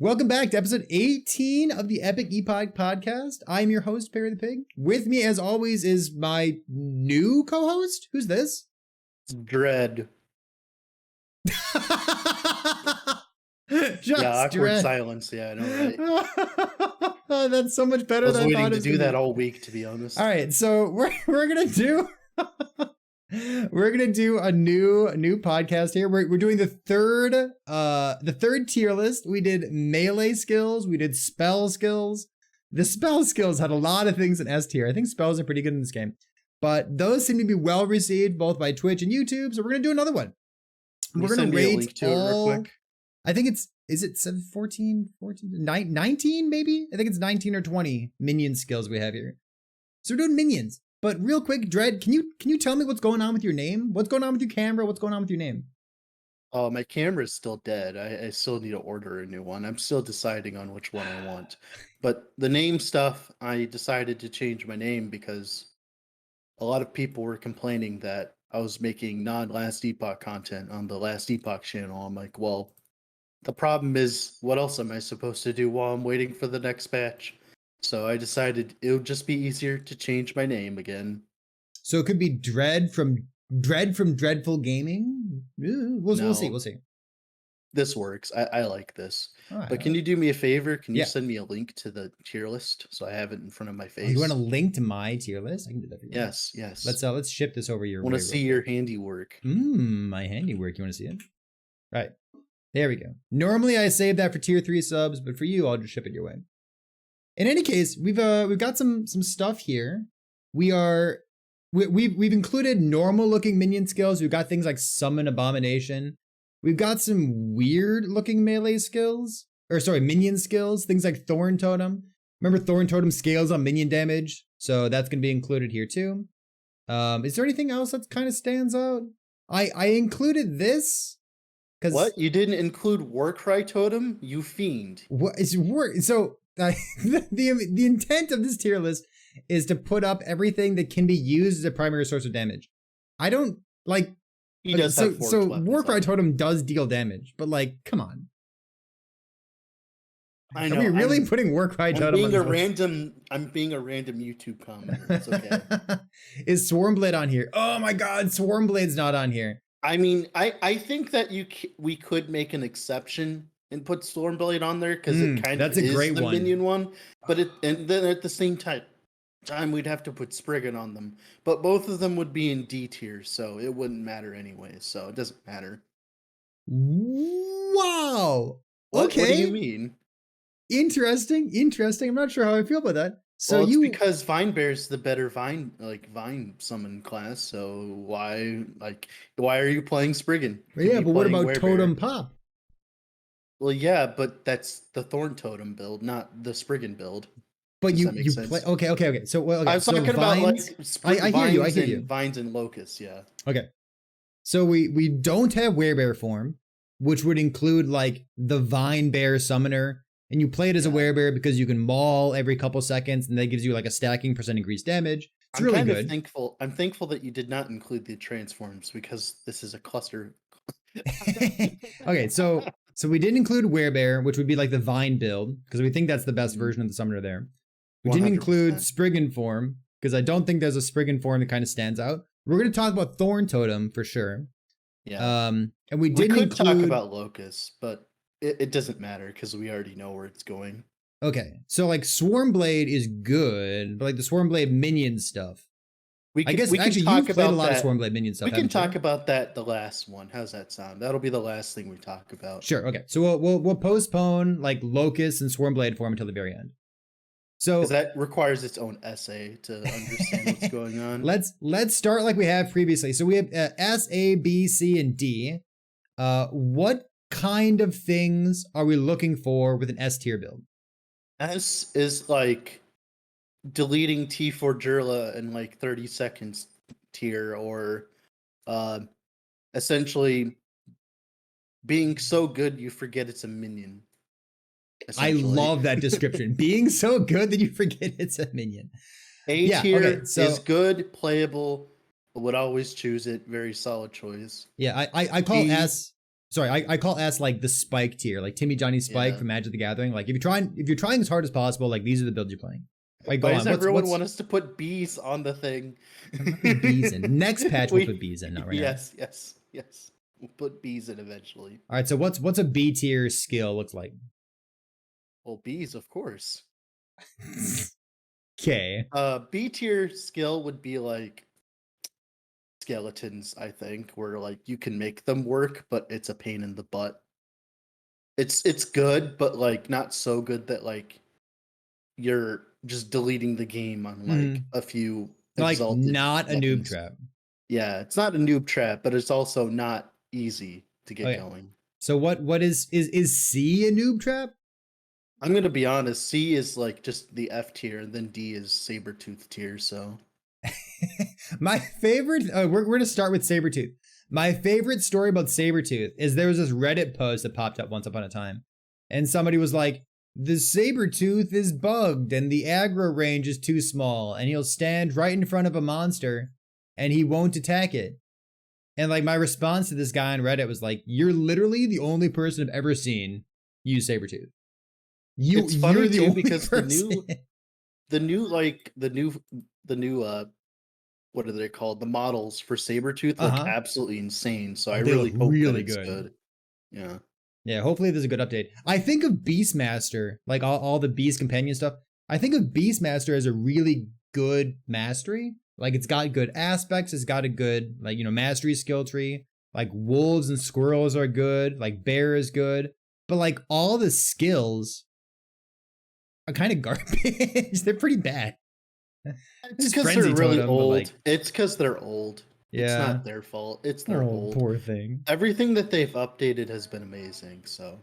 Welcome back to episode 18 of the Epic Epoch podcast. I'm your host, Perry the Pig. With me, as always, is my new co-host. Who's this? Dread. Just awkward Dread. silence. Yeah, I know, right? That's so much better I was than I waiting thought to it was do gonna that be. all week, to be honest. All right, so we're gonna do we're gonna do a new podcast here. We're doing the third tier list. We did melee skills, we did spell skills. The spell skills had a lot of things in S tier. I think spells are pretty good in this game, but those seem to be well received both by Twitch and YouTube. So we're gonna do another one. We're gonna rate all. Real quick? I think is it 14, 19 maybe? I think it's 19 or 20 minion skills we have here. So we're doing minions. But real quick, Dread, can you tell me what's going on with your name? What's going on with your camera? What's going on with your name? Oh, my camera's still dead. I still need to order a new one. I'm still deciding on which one I want. But the name stuff, I decided to change my name because a lot of people were complaining that I was making non-Last Epoch content on the Last Epoch channel. I'm like, well, the problem is, what else am I supposed to do while I'm waiting for the next batch? So I decided it would just be easier to change my name again. So it could be Dread from Dreadful Gaming? We'll see. This works. I like this. Right, but can you do me a favor? Can you Yeah. send me a link to the tier list so I have it in front of my face? Oh, you want a link to my tier list? I can do that for you. Yes. Let's ship this over your way. I want to see your handiwork. My handiwork. You want to see it? Right. There we go. Normally I save that for tier 3 subs, but for you, I'll just ship it your way. In any case, we've got some stuff here. We've included normal looking minion skills. We've got things like Summon Abomination. We've got some weird looking melee skills, minion skills, things like Thorn Totem. Remember, Thorn Totem scales on minion damage, so that's going to be included here too. Is there anything else that kind of stands out? I included this. What? You didn't include Warcry Totem? You fiend. What is so the intent of this tier list is to put up everything that can be used as a primary source of damage. I don't like. He does have so Warcry Totem does deal damage, but like, come on. I know. Are we really putting Warcry Totem? I'm being a random YouTube commenter. It's okay. Is Swarmblade on here? Oh my God, Swarmblade's not on here. I mean, I think that we could make an exception and put Stormblade on there because it kind of is the minion one. But and then at the same time we'd have to put Spriggan on them. But both of them would be in D tier, so it wouldn't matter anyway. So it doesn't matter. Wow. Okay. What do you mean? Interesting. I'm not sure how I feel about that. So it's because Vine Bear's the better vine summon class. So why are you playing Spriggan? Yeah, but what about Totem Pop? Well, yeah, but that's the Thorn Totem build, not the Spriggan build. But you play okay. So I was talking about vines, I hear you. Vines and locusts, yeah. Okay. So we don't have Werebear form, which would include like the Vine Bear Summoner. And you play it as a werebear because you can maul every couple seconds, and that gives you like a stacking % increased damage. It's really good. I'm thankful that you did not include the transforms because this is a cluster. Okay, so we didn't include werebear, which would be like the Vine build because we think that's the best version of the summoner there. We didn't include Spriggan form because I don't think there's a Spriggan form that kind of stands out. We're going to talk about Thorn Totem for sure. Yeah. And we could talk about Locusts, but it doesn't matter because we already know where it's going. Okay, so like Swarmblade is good, but like the Swarmblade minion stuff. You've played a lot of Swarmblade minion stuff. We can talk about that the last one. How's that sound? That'll be the last thing we talk about. Sure. Okay. So we'll postpone like Locusts and Swarmblade form until the very end. So that requires its own essay to understand what's going on. Let's start like we have previously. So we have S, A, B, C, and D. What kind of things are we looking for with an S tier build? S is like deleting T4 Jurla in like 30 seconds tier, or essentially being so good you forget it's a minion. I love that description. Being so good that you forget it's a minion. A tier is good, playable, would always choose it. Very solid choice. Yeah, I call S Sorry, I call S like the spike tier, like Timmy Johnny Spike Yeah. from Magic the Gathering. Like if you're trying as hard as possible, like these are the builds you're playing. Like go Why on. does everyone want us to put bees on the thing? I'm not putting bees in. Next patch we'll put bees in, not right now. Yes. We'll put bees in eventually. All right, so what's a B tier skill look like? Well, bees, of course. Okay. B tier skill would be like skeletons, I think, where like you can make them work, but it's a pain in the butt. It's good, but like not so good that like you're just deleting the game on like a few Like exalted not a noob weapons. trap. Yeah, it's not a noob trap, but it's also not easy to get Okay. going. So what is C a noob trap? I'm gonna be honest, C is like just the F tier, and then D is Sabertooth tier, so My favorite, we're going to start with Sabertooth. My favorite story about Sabertooth is there was this Reddit post that popped up once upon a time. And somebody was like, the Sabertooth is bugged and the aggro range is too small and he'll stand right in front of a monster and he won't attack it. And like my response to this guy on Reddit was like, you're literally the only person I've ever seen use Sabertooth. it's funny you're the too only because person. the new what are they called? The models for Sabertooth look absolutely insane. So I really hope that it's good. Yeah. Yeah, hopefully there's a good update. I think of Beastmaster, like all the Beast companion stuff. I think of Beastmaster as a really good mastery. Like it's got good aspects, it's got a good, like, you know, mastery skill tree. Like wolves and squirrels are good, like bear is good. But like all the skills are kind of garbage. They're pretty bad. It's because they're really old. Like, it's because they're old. Yeah. It's not their fault. It's their old. Poor thing. Everything that they've updated has been amazing. So,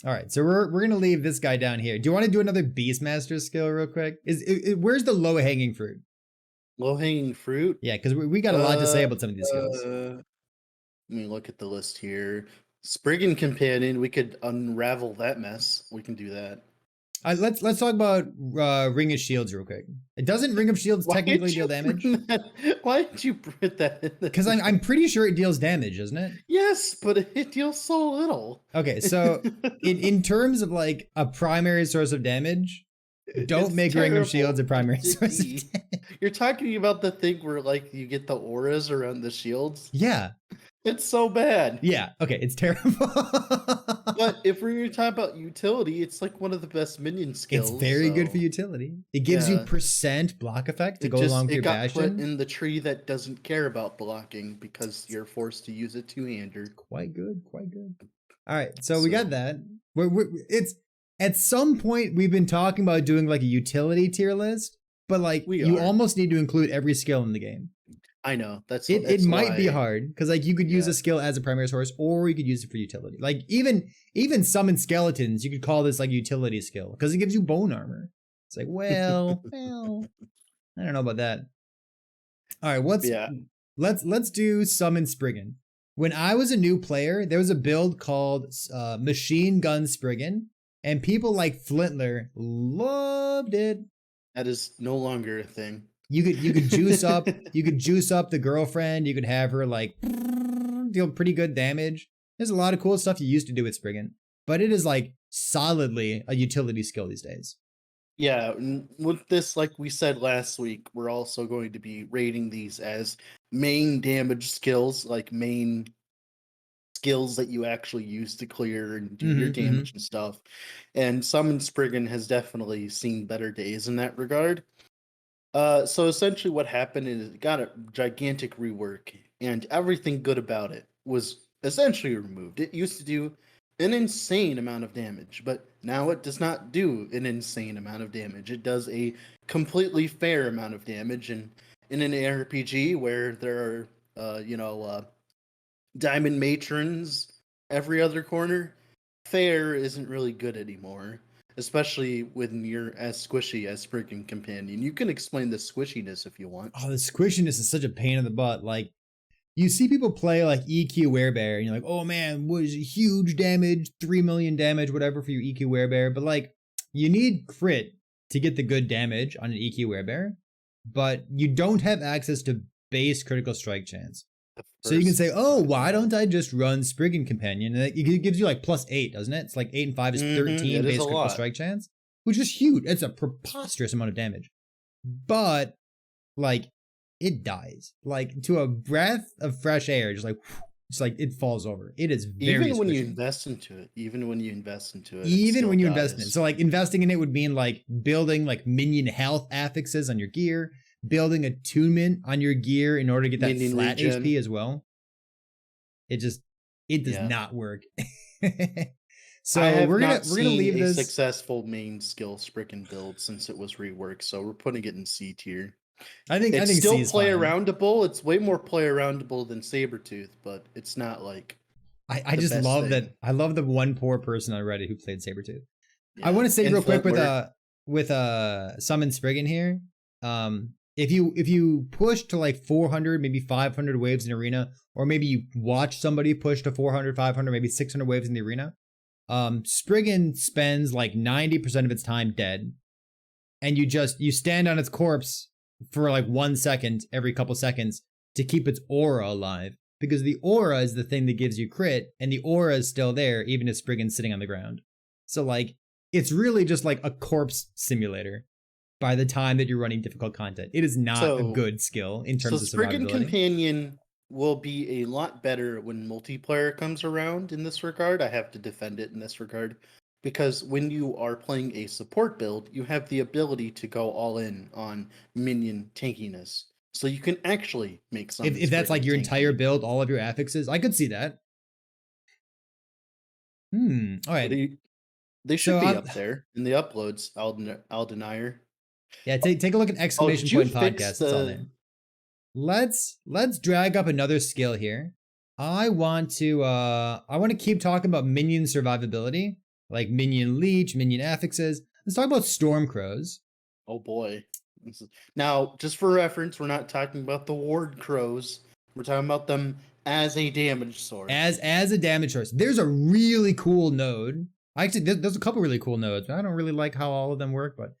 all right. So we're gonna leave this guy down here. Do you want to do another Beastmaster skill real quick? Where's the low hanging fruit? Low hanging fruit. Yeah, because we got a lot to say about some of these skills. Let me look at the list here. Spriggan companion. We could unravel that mess. We can do that. Let's talk about Ring of Shields real quick. It doesn't Ring of Shields technically deal damage? Why did you put that in? Because I'm pretty sure it deals damage, doesn't it? Yes, but it deals so little. Okay, so in terms of like a primary source of damage, don't make Ring of Shields a primary source of damage. You're talking about the thing where like you get the auras around the shields? Yeah. It's so bad. Yeah, okay, it's terrible. But if we're going to talk about utility, it's like one of the best minion skills. It's very good for utility. It gives you % block effect to go along with your bastion. It got put in the tree that doesn't care about blocking because you're forced to use a two-hander. Quite good, quite good. All right, so we got that. It's at some point we've been talking about doing like a utility tier list, but like you almost need to include every skill in the game. I know that's it might be hard because like you could use a skill as a primary source or you could use it for utility. Like even summon skeletons, you could call this like utility skill because it gives you bone armor. It's like, well, I don't know about that. All right, let's do summon Spriggan. When I was a new player, there was a build called Machine Gun Spriggan, and people like Flintler loved it. That is no longer a thing. You could juice up the girlfriend. You could have her like deal pretty good damage. There's a lot of cool stuff you used to do with Spriggan, but it is like solidly a utility skill these days. Yeah, with this, like we said last week, we're also going to be rating these as main damage skills, like main skills that you actually use to clear and do your damage and stuff. And Summon Spriggan has definitely seen better days in that regard. So essentially what happened is it got a gigantic rework and everything good about it was essentially removed. It used to do an insane amount of damage, but now it does not do an insane amount of damage. It does a completely fair amount of damage, and in an RPG where there are, diamond matrons every other corner, fair isn't really good anymore. Especially when you're as squishy as Spriggan Companion. You can explain the squishiness if you want. Oh, the squishiness is such a pain in the butt. Like, you see people play like EQ Werebear, and you're like, oh man, what is it? Huge damage, 3 million damage, whatever for your EQ Werebear. But like, you need crit to get the good damage on an EQ Werebear, but you don't have access to base critical strike chance. So you can say, oh, time, why yeah. don't I just run Spriggan Companion? And it gives you like +8, doesn't it? It's like 8 and 5 is 13 It is base a critical lot. strike chance, which is huge. It's a preposterous amount of damage. But like it dies. Like to a breath of fresh air, just like it falls over. It is very Even when you squishy. invest into it, it Even still when you invest in it. dies. So like investing in it would mean like building like minion health affixes on your gear, building attunement on your gear in order to get that Minion flat regen. HP as well. It does Yeah. not work. I So have we're not gonna leave seen a this. successful main skill Spriggan build since it was reworked, so we're putting it in C tier. I think It's still C is play fine. aroundable. It's way more play aroundable than Sabertooth, but it's not like I the just best love thing. that. I love the one poor person on Reddit who played Sabertooth. Yeah. I want to say And real quick footwear. with Summon Spriggan here. If you push to like 400, maybe 500 waves in arena, or maybe you watch somebody push to 400, 500, maybe 600 waves in the arena, Spriggan spends like 90% of its time dead, and you stand on its corpse for like 1 second every couple seconds to keep its aura alive, because the aura is the thing that gives you crit, and the aura is still there even if Spriggan's sitting on the ground. So like it's really just like a corpse simulator by the time that you're running difficult content. It is not a good skill in terms of Spriggan survivability. Companion will be a lot better when multiplayer comes around in this regard. I have to defend it in this regard. Because when you are playing a support build, you have the ability to go all in on minion tankiness. So you can actually make some. If that's like your entire build, all of your affixes, I could see that. All right. They should be up there in the uploads, Aldenier. Yeah, take a look at exclamation point podcast. It's all there. Let's drag up another skill here. I want to keep talking about minion survivability, like minion leech, minion affixes. Let's talk about storm crows. Oh boy. Now, just for reference, we're not talking about the ward crows. We're talking about them as a damage source. As a damage source. There's a really cool node. Actually, there's a couple really cool nodes. I don't really like how all of them work, but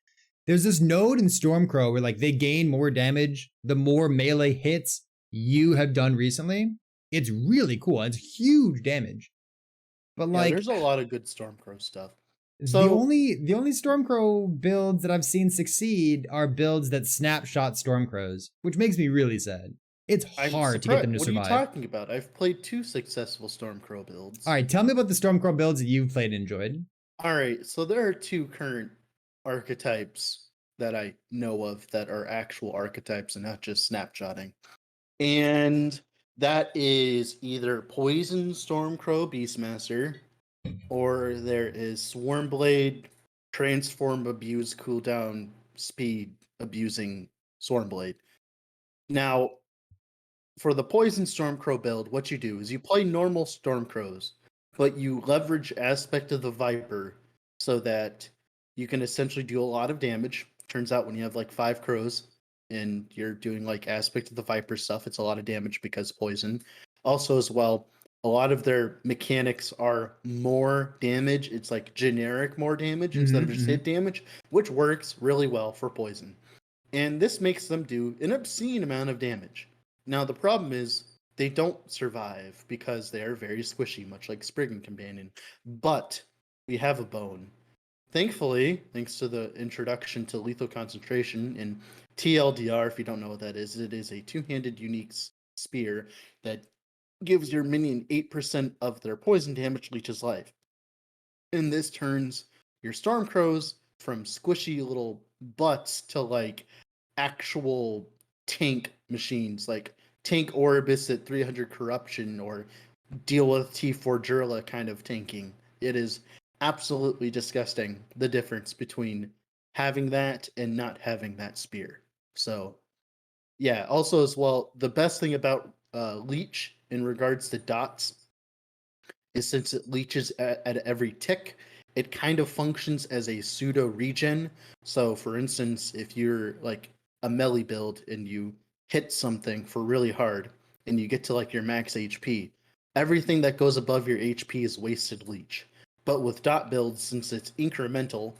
there's this node in Stormcrow where like they gain more damage the more melee hits you have done recently. It's really cool. It's huge damage. But like there's a lot of good Stormcrow stuff. So the only Stormcrow builds that I've seen succeed are builds that snapshot Stormcrows, which makes me really sad. It's hard to get them to survive. What are you talking about? I've played 2 successful Stormcrow builds. All right, tell me about the Stormcrow builds that you've played and enjoyed. All right, so there are 2 current archetypes that I know of that are actual archetypes and not just snapshotting. And that is either Poison Stormcrow Beastmaster, or there is Swarmblade Transform Abuse Cooldown Speed Abusing Swarmblade. Now, for the Poison Stormcrow build, what you do is you play normal Stormcrows, but you leverage Aspect of the Viper so that you can essentially do a lot of damage. Turns out when you have like 5 crows and you're doing like Aspect of the Viper stuff, it's a lot of damage because poison. Also, as well, a lot of their mechanics are more damage. It's like generic more damage instead of just hit damage, which works really well for poison. And this makes them do an obscene amount of damage. Now, the problem is they don't survive because they are very squishy, much like Spriggan Companion. But we have a bone. Thankfully, thanks to the introduction to Lethal Concentration in TLDR, if you don't know what that is, it is a 2-handed unique spear that gives your minion 8% of their poison damage leeches life. And this turns your Stormcrows from squishy little butts to like actual tank machines, like tank Orbis at 300 corruption or deal with T4 Jurla kind of tanking. It is absolutely disgusting, the difference between having that and not having that spear. So, yeah, also as well, the best thing about Leech in regards to dots is since it leeches at every tick, it kind of functions as a pseudo regen. So, for instance, if you're like a melee build and you hit something for really hard and you get to like your max HP, everything that goes above your HP is wasted leech. But with dot builds, since it's incremental,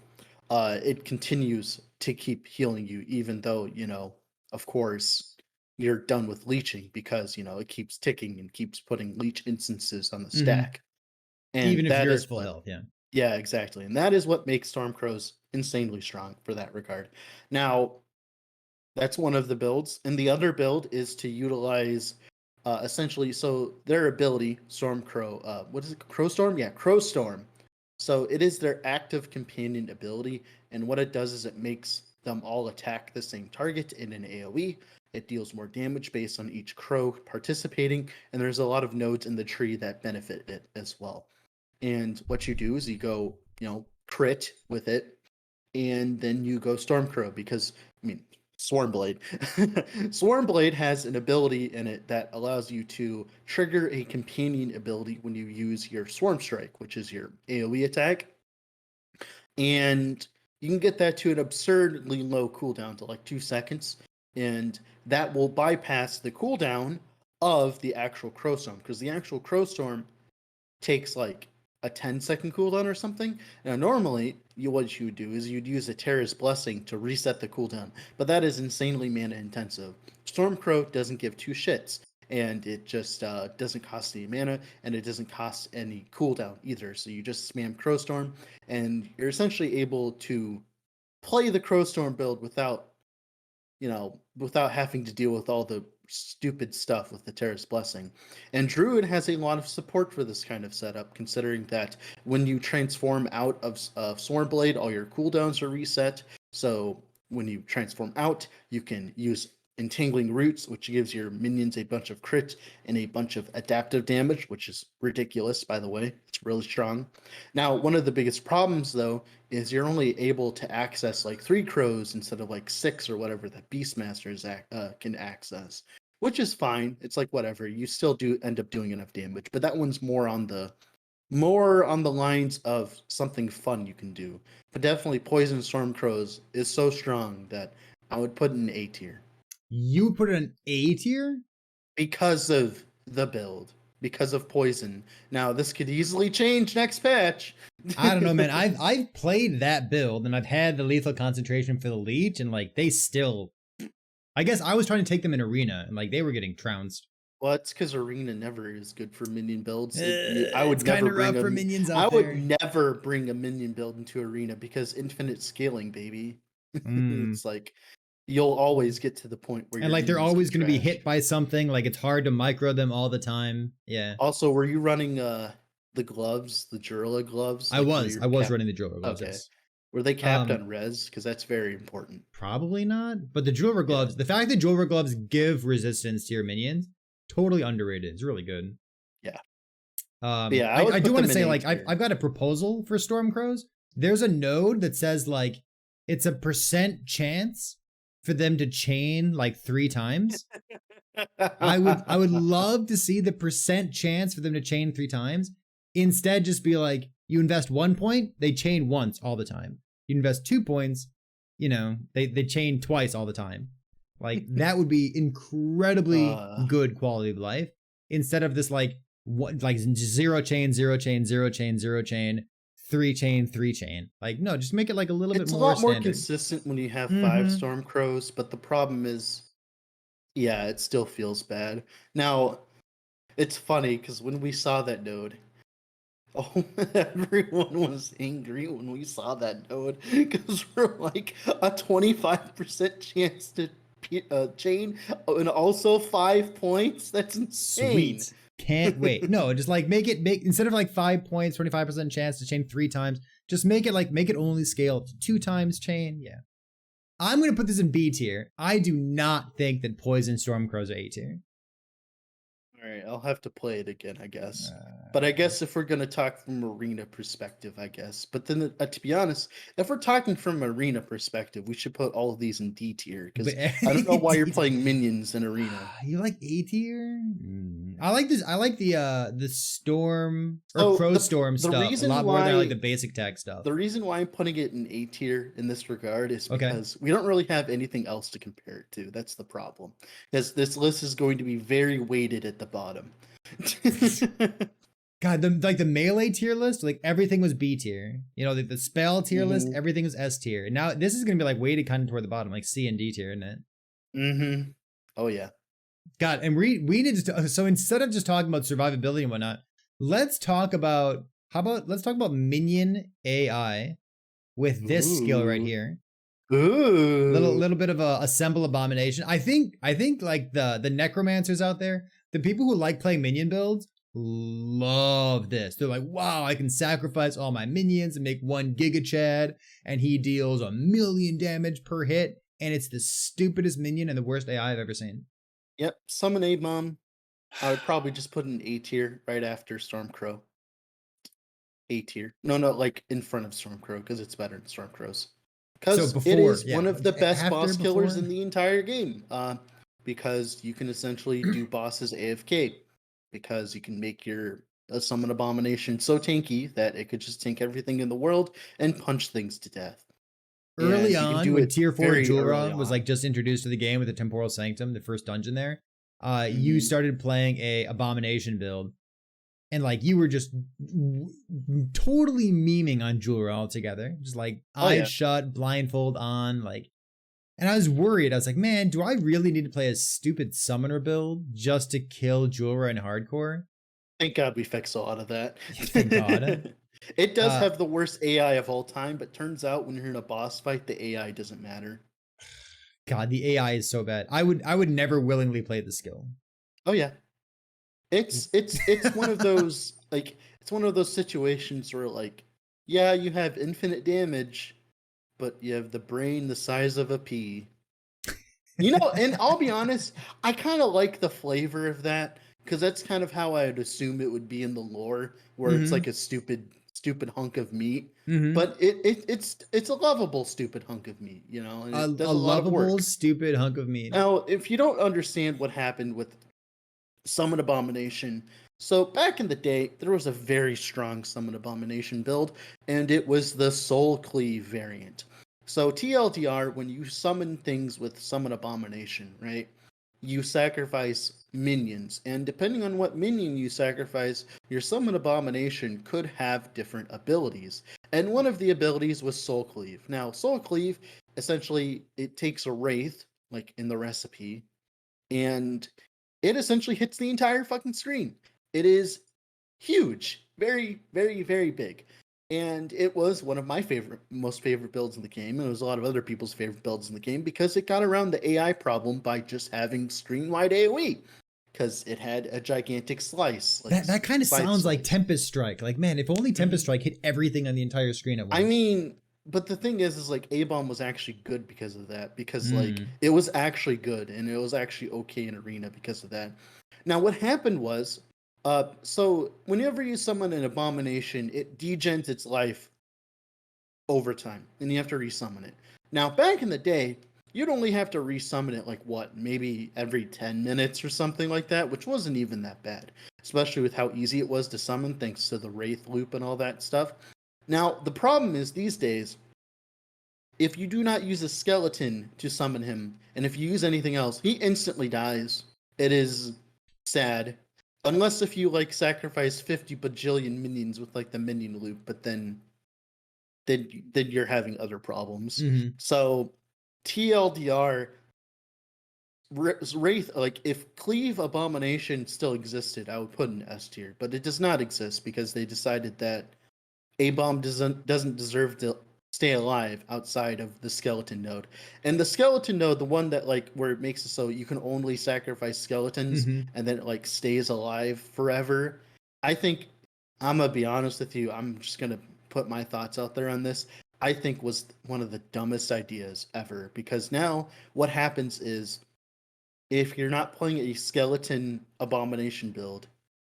it continues to keep healing you, even though, you know, of course, you're done with leeching because, you know, it keeps ticking and keeps putting leech instances on the Mhm. stack. And Even if that you're at is full what, health, yeah. yeah, exactly. And that is what makes Stormcrows insanely strong for that regard. Now, that's one of the builds. And the other build is to utilize essentially, so their ability, Stormcrow, what is it? Crowstorm? Yeah, Crowstorm. So it is their active companion ability. And what it does is it makes them all attack the same target in an AoE. It deals more damage based on each crow participating. And there's a lot of nodes in the tree that benefit it as well. And what you do is you go, you know, crit with it, and then you go Stormcrow because, I mean, Swarmblade. Swarmblade has an ability in it that allows you to trigger a companion ability when you use your Swarm Strike, which is your AoE attack. And you can get that to an absurdly low cooldown to like 2 seconds. And that will bypass the cooldown of the actual Crowstorm, because the actual Crowstorm takes like a 10-second cooldown or something. Now, normally, what you would do is you'd use a Terra's Blessing to reset the cooldown, but that is insanely mana intensive. Stormcrow doesn't give two shits, and it just doesn't cost any mana, and it doesn't cost any cooldown either. So you just spam Crowstorm, and you're essentially able to play the Crowstorm build without, you know, without having to deal with all the stupid stuff with the Terra's Blessing. And Druid has a lot of support for this kind of setup, considering that when you transform out of Swarmblade, all your cooldowns are reset. So when you transform out, you can use Entangling Roots, which gives your minions a bunch of crit and a bunch of adaptive damage, which is ridiculous, by the way. It's really strong. Now, one of the biggest problems, though, is you're only able to access like 3 crows instead of like 6 or whatever that Beastmasters can access, which is fine. It's like whatever. You still do end up doing enough damage, but that one's more on the lines of something fun you can do. But definitely, Poison Storm Crows is so strong that I would put it in A tier. You put it in A tier? Because of the build, because of poison. Now this could easily change next patch. I don't know, man. I've played that build and I've had the lethal concentration for the leech, and like they still. I guess I was trying to take them in arena, and like they were getting trounced. Well, it's because arena never is good for minion builds. I It's would never kind of rough bring for a. minions I out would there. never bring a minion build into arena because infinite scaling, baby. It's like you'll always get to the point where And your like they're minions always get going to be trashed. hit by something. Like it's hard to micro them all the time. Yeah. Also, were you running the gloves, the Jurla gloves? I Like was. your I was cap? running the drill gloves. Okay. Yes. Were they capped on res? Because that's very important. Probably not. But the drill gloves. Yeah. The fact that drill gloves give resistance to your minions, totally underrated. It's really good. Yeah. Yeah, I would I do put want to them say, in A like, tier. I've got a proposal for Stormcrows. There's a node that says like it's a % chance for them to chain like 3 times. I would love to see the % chance for them to chain 3 times. Instead, just be like, you invest 1 point, they chain once all the time. You invest 2 points, you know, they chain twice all the time. Like that would be incredibly good quality of life. Instead of this like what like 0 chain, 0 chain, 0 chain, 0 chain, 3 chain, 3 chain. Like no, just make it like a little bit it's a more lot more standard. consistent when you have 5 Stormcrows, but the problem is, yeah, it still feels bad. Now, it's funny because when we saw that node, oh, everyone was angry when we saw that node because we're like a 25% chance to chain and also 5 points. That's insane. Sweet. Can't wait. No, just like make instead of like 5 points, 25% chance to chain 3 times, just make it only scale to 2 times chain. Yeah. I'm going to put this in B tier. I do not think that Poison Stormcrows are A tier. All right, I'll have to play it again, I guess. But I guess if we're going to talk from arena perspective, I guess. But then, to be honest, if we're talking from arena perspective, we should put all of these in D tier because I don't know why you're playing minions in arena. You like A tier? I like this. I like the storm or crow storm stuff a lot more than I like the basic tech stuff. The reason why I'm putting it in A tier in this regard is because we don't really have anything else to compare it to. That's the problem. Because this list is going to be very weighted at the bottom. God, the melee tier list, like everything was B tier. You know, the spell tier list, everything was S tier. And now this is gonna be like weighted kind of toward the bottom, like C and D tier, isn't it? Oh yeah. God, and we need to, so instead of just talking about survivability and whatnot, let's talk about, let's talk about minion AI with this skill right here. Ooh. Little bit of a assemble abomination. I think like the necromancers out there, the people who like playing minion builds love this. They're like, wow, I can sacrifice all my minions and make 1 Giga Chad, and he deals 1,000,000 damage per hit, and it's the stupidest minion and the worst AI I've ever seen. Yep, summon A-bomb. I would probably just put an A tier right after Stormcrow. A tier. No, like in front of Stormcrow, because it's better than Stormcrow's. Because it is one of the best boss killers in the entire game. Because you can essentially do bosses AFK. Because you can make your summon abomination so tanky that it could just tank everything in the world and punch things to death. Early on, when Tier 4 Julra was like just introduced to the game with the Temporal Sanctum, the first dungeon there, you started playing a Abomination build, and like you were just totally memeing on Julra altogether, just like eyes shut, blindfold on, like. And I was worried. I was like, man, do I really need to play a stupid summoner build just to kill Julra in hardcore? Thank God we fixed a lot of that. Thank God. It does have the worst AI of all time, but turns out when you're in a boss fight, the AI doesn't matter. God, the AI is so bad. I would never willingly play the skill. Oh yeah. It's one of those like it's one of those situations where like, yeah, you have infinite damage, but you have the brain the size of a pea. You know, and I'll be honest, I kind of like the flavor of that, because that's kind of how I'd assume it would be in the lore, where it's like a stupid hunk of meat. But it's a lovable stupid hunk of meat, you know, and it does a lot of work. Stupid hunk of meat. Now, if you don't understand what happened with Summon Abomination, so back in the day, there was a very strong Summon Abomination build, and it was the Soul Cleave variant. So TLDR, when you summon things with Summon Abomination, right, you sacrifice minions, and depending on what minion you sacrifice, your Summon Abomination could have different abilities. And one of the abilities was Soul Cleave. Now, Soul Cleave, essentially, it takes a Wraith, like in the recipe, and it essentially hits the entire fucking screen. It is huge. Very, very, very big. And it was one of my most favorite builds in the game, and it was a lot of other people's favorite builds in the game, because it got around the AI problem by just having screen-wide AoE, because it had a gigantic slice. Like that kind of sounds like Tempest Strike. Like, man, if only Tempest Strike hit everything on the entire screen at once. I mean, but the thing is like A-Bomb was actually good because of that, because like it was actually good, and it was actually okay in Arena because of that. Now, what happened was, so whenever you summon an Abomination, it degens its life over time, and you have to resummon it. Now, back in the day, you'd only have to resummon it like what, maybe every 10 minutes or something like that, which wasn't even that bad, especially with how easy it was to summon thanks to the Wraith loop and all that stuff. Now, the problem is these days, if you do not use a skeleton to summon him, and if you use anything else, he instantly dies. It is sad. Unless if you like sacrifice 50 bajillion minions with like the minion loop, but then you're having other problems. So TLDR, Wraith, like if Cleave Abomination still existed, I would put an S tier, but it does not exist because they decided that A-Bomb doesn't deserve to stay alive outside of the skeleton node. And the skeleton node, the one that like where it makes it so you can only sacrifice skeletons and then it like stays alive forever. I think, I'm gonna be honest with you, I'm just gonna put my thoughts out there on this. I think was one of the dumbest ideas ever, because now what happens is if you're not playing a skeleton Abomination build,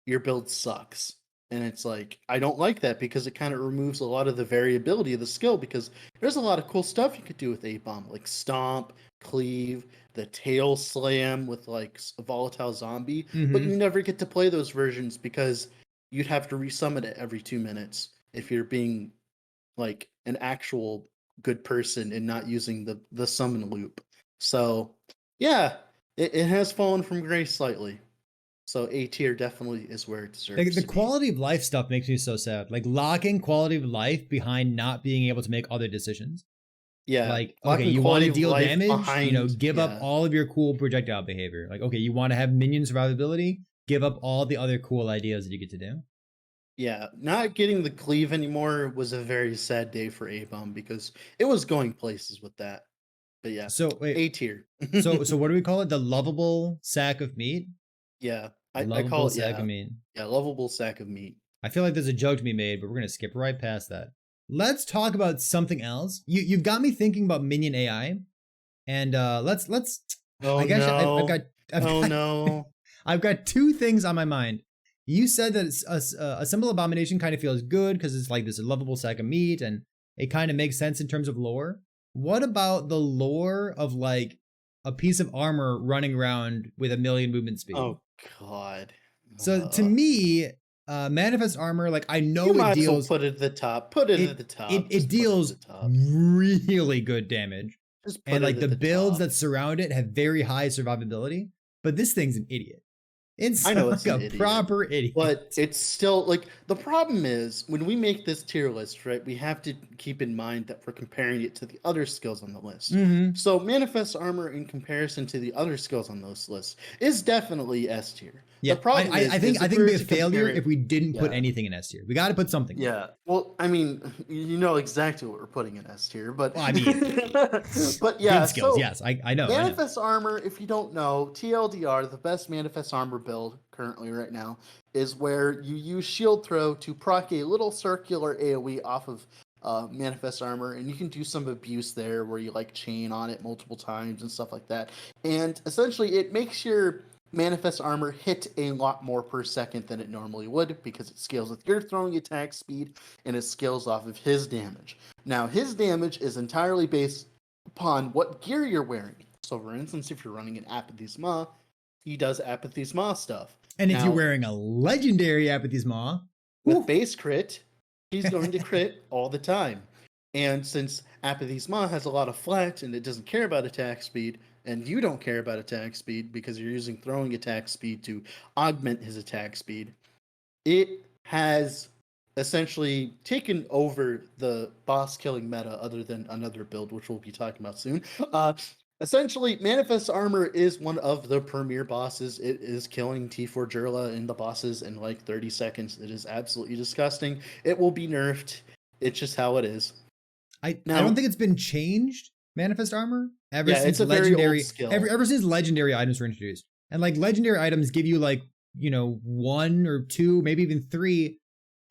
your build sucks. And it's like, I don't like that, because it kind of removes a lot of the variability of the skill, because there's a lot of cool stuff you could do with A-Bomb, like Stomp, Cleave, the Tail Slam with like a Volatile Zombie, but you never get to play those versions because you'd have to resummon it every 2 minutes if you're being like an actual good person and not using the summon loop. So yeah, it has fallen from grace slightly. So A tier definitely is where it deserves to be. The quality of life stuff makes me so sad. Like locking quality of life behind not being able to make other decisions. Yeah. Like, Lack okay, in you want quality to of deal life damage, you know, behind- give up yeah. all of your cool projectile behavior. Like, okay, you want to have minion survivability, give up all the other cool ideas that you get to do. Yeah, not getting the cleave anymore was a very sad day for A-Bomb because it was going places with that. But yeah, So wait, A tier. so what do we call it? The lovable sack of meat? Yeah, I call Lovable it, sack yeah. of meat. Yeah, lovable sack of meat. I feel like there's a joke to be made, but we're gonna skip right past that. Let's talk about something else. You've got me thinking about minion AI, and let's. Oh I guess no. I've Oh got, no. I've got two things on my mind. You said that it's a simple abomination kind of feels good because it's like this lovable sack of meat, and it kind of makes sense in terms of lore. What about the lore of like a piece of armor running around with 1,000,000 movement speed? Oh god. So to me, manifest armor, like I know You it might as well deals. put it at the top. Put it at the top. It Just put deals at the top. really good damage, Just put and it like at the the builds top. that surround it have very high survivability. But this thing's an idiot. It's I know like it's an a idiot, proper idiot. But it's still like the problem is when we make this tier list, right? We have to keep in mind that we're comparing it to the other skills on the list. Mhm. So manifest armor in comparison to the other skills on those lists is definitely S tier. Yeah, The problem I think if it'd we were be a to failure compare it- if we didn't put Yeah. anything in S tier. We got to put something. Yeah. Well, I mean, you know exactly what we're putting in S tier, but Well, I mean, but yeah, good skills. so Yes, I know. Manifest armor, if you don't know, TLDR, the best manifest armor build currently right now is where you use shield throw to proc a little circular AoE off of manifest armor, and you can do some abuse there where you like chain on it multiple times and stuff like that. And essentially, it makes your manifest armor hit a lot more per second than it normally would because it scales with your throwing attack speed and it scales off of his damage. Now, his damage is entirely based upon what gear you're wearing. So, for instance, if you're running an Apathy's Maw, he does Apathy's Maw stuff. And if Now, you're wearing a legendary Apathy's Maw, with base crit, he's going to crit all the time. And since Apathy's Maw has a lot of flat and it doesn't care about attack speed, and you don't care about attack speed because you're using throwing attack speed to augment his attack speed, it has essentially taken over the boss killing meta other than another build, which we'll be talking about soon. Essentially, Manifest Armor is one of the premier bosses. It is killing T4 Jurla and the bosses in like 30 seconds. It is absolutely disgusting. It will be nerfed. It's just how it is. I don't think it's been changed. Manifest armor ever since it's a legendary very old skill. ever since legendary items were introduced, and like legendary items give you like 1 or 2, maybe even 3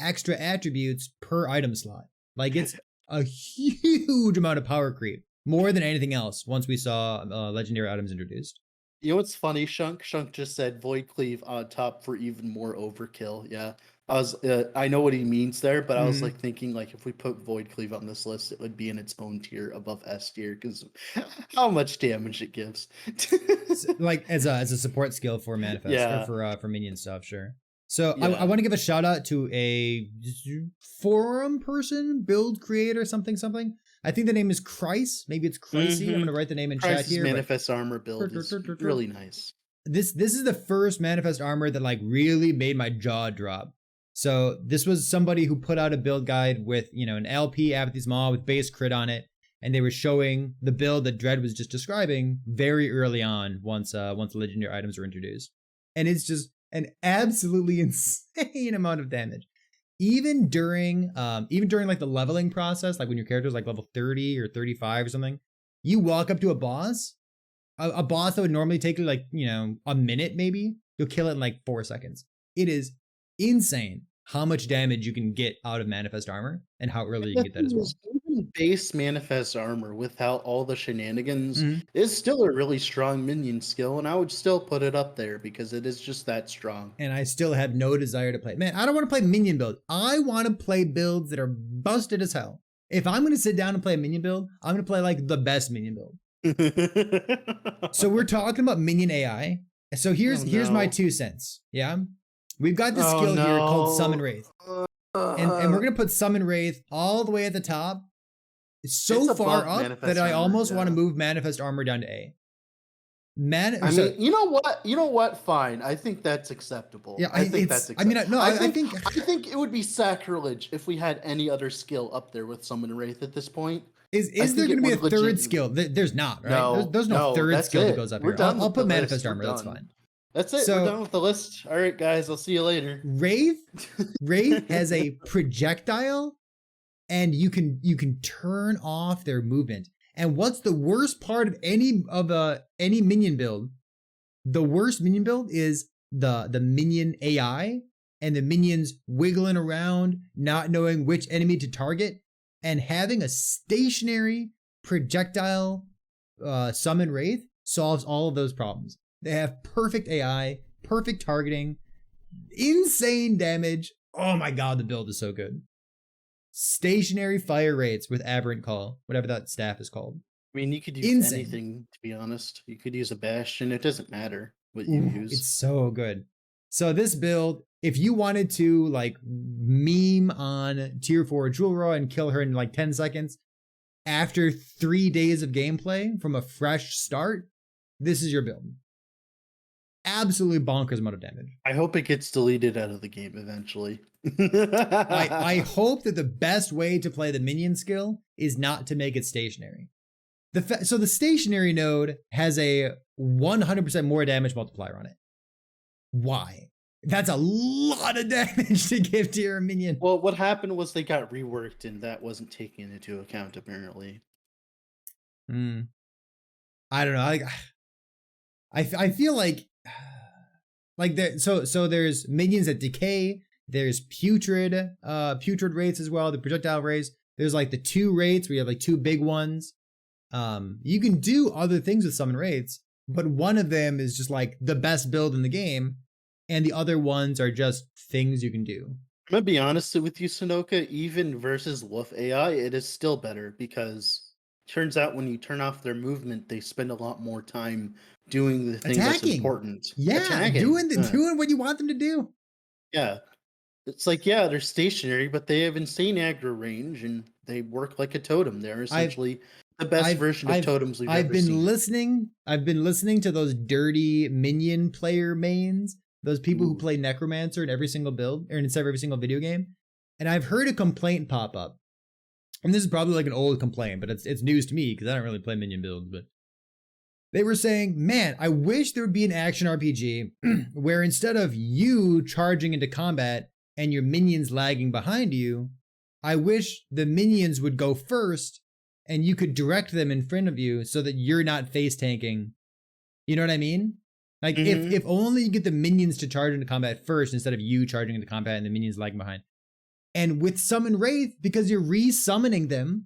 extra attributes per item slot. Like it's a huge amount of power creep, more than anything else. Once we saw legendary items introduced. You know what's funny? Shunk just said Void Cleave on top for even more overkill. Yeah, I know what he means there, but I was like thinking like if we put Void Cleave on this list, it would be in its own tier above S tier because how much damage it gives. Like as a support skill for manifest, Yeah. or for minion stuff, sure. So Yeah. I want to give a shout out to a forum person, build creator, something. I think the name is Christ. Maybe it's Chrissy. I'm gonna write the name in chat Christ's here. Manifest Armor build is really nice. This is the first manifest armor that like really made my jaw drop. So this was somebody who put out a build guide with an LP Apathy's Maw with base crit on it, and they were showing the build that Dread was just describing very early on once the legendary items were introduced, and it's just an absolutely insane amount of damage. Even during like the leveling process, like when your character is like level 30 or 35 or something, you walk up to a boss that would normally take you like, a minute maybe, you'll kill it in like 4 seconds. It is insane how much damage you can get out of manifest armor and how early you can get that as well. Even base manifest armor without all the shenanigans is still a really strong minion skill, and I would still put it up there because it is just that strong. And I still have no desire to play. Man, I don't want to play minion builds. I want to play builds that are busted as hell. If I'm going to sit down and play a minion build, I'm going to play like the best minion build. So we're talking about minion AI. So here's my 2 cents. Yeah. We've got this skill here called Summon Wraith. And we're going to put Summon Wraith all the way at the top. It's so far up that I almost want to move Manifest Armor down to A. I mean, you know what? You know what? Fine. I think that's acceptable. Yeah, I think that's acceptable. I mean, no, I think I think it would be sacrilege if we had any other skill up there with Summon Wraith at this point. Is there going to be a third skill? There's not, right? No, there's no third skill that goes up here. I'll put Manifest Armor. That's fine. That's it. We're done with the list. All right, guys. I'll see you later. Wraith has a projectile, and you can turn off their movement. And what's the worst part of any minion build? The worst minion build is the minion AI and the minions wiggling around, not knowing which enemy to target, and having a stationary projectile summon Wraith solves all of those problems. They have perfect AI, perfect targeting, insane damage. Oh my god, the build is so good. Stationary fire rates with Aberrant Call, whatever that staff is called. I mean, you could use anything, to be honest. You could use a Bastion. It doesn't matter what you use. It's so good. So this build, if you wanted to like meme on tier 4 Jewelra and kill her in like 10 seconds, after 3 days of gameplay from a fresh start, this is your build. Absolutely bonkers amount of damage. I hope it gets deleted out of the game eventually. I hope that the best way to play the minion skill is not to make it stationary. So the stationary node has a 100% more damage multiplier on it. Why? That's a lot of damage to give to your minion. Well, what happened was they got reworked and that wasn't taken into account apparently. I don't know. I feel like there. So there's minions that decay. There's putrid wraiths as well. The projectile wraiths. There's like the 2 wraiths where you have like 2 big ones. You can do other things with summon wraiths, but one of them is just like the best build in the game, and the other ones are just things you can do. I'm gonna be honest with you, Sunoka. Even versus Wolf AI, it is still better because turns out when you turn off their movement, they spend a lot more time doing the thing that's important. Yeah, doing what you want them to do. Yeah. It's like, yeah, they're stationary, but they have insane aggro range and they work like a totem. They're essentially the best version of totems we've ever seen. I've been listening to those dirty minion player mains, those people who play Necromancer in every single build, or in every single video game. And I've heard a complaint pop up. And this is probably like an old complaint, but it's news to me because I don't really play minion builds, but they were saying, man, I wish there would be an action RPG where instead of you charging into combat and your minions lagging behind you, I wish the minions would go first and you could direct them in front of you so that you're not face tanking. You know what I mean? Like if only you get the minions to charge into combat first instead of you charging into combat and the minions lagging behind. And with Summon Wraith, because you're re-summoning them,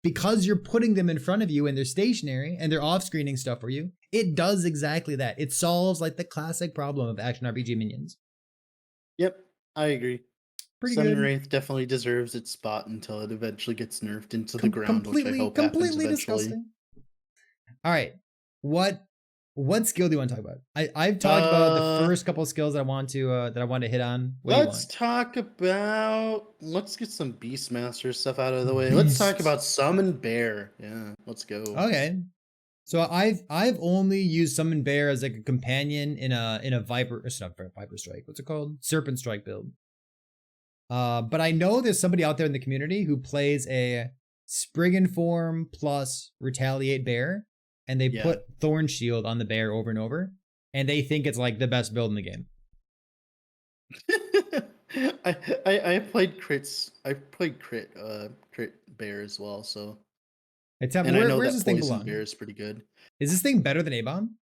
because you're putting them in front of you and they're stationary and they're off-screening stuff for you, it does exactly that. It solves like the classic problem of action RPG minions. Yep, I agree. Summon good. Wraith definitely deserves its spot until it eventually gets nerfed into the ground, which I hope happens eventually. Disgusting. All right, what skill do you want to talk about? I've talked about the first couple of skills that I want to hit on. Let's get some Beastmaster stuff out of the way. Let's talk about Summon Bear. Yeah, let's go. Okay. So I've only used Summon Bear as like a companion in a Viper, it's not Viper Strike. What's it called? Serpent Strike build. But I know there's somebody out there in the community who plays a Spriggan form plus Retaliate Bear. And they put Thorn Shield on the bear over and over, and they think it's like the best build in the game. I played crits. I played crit bear as well. So, I know where's this thing belong? Bear is pretty good. Is this thing better than A-Bomb?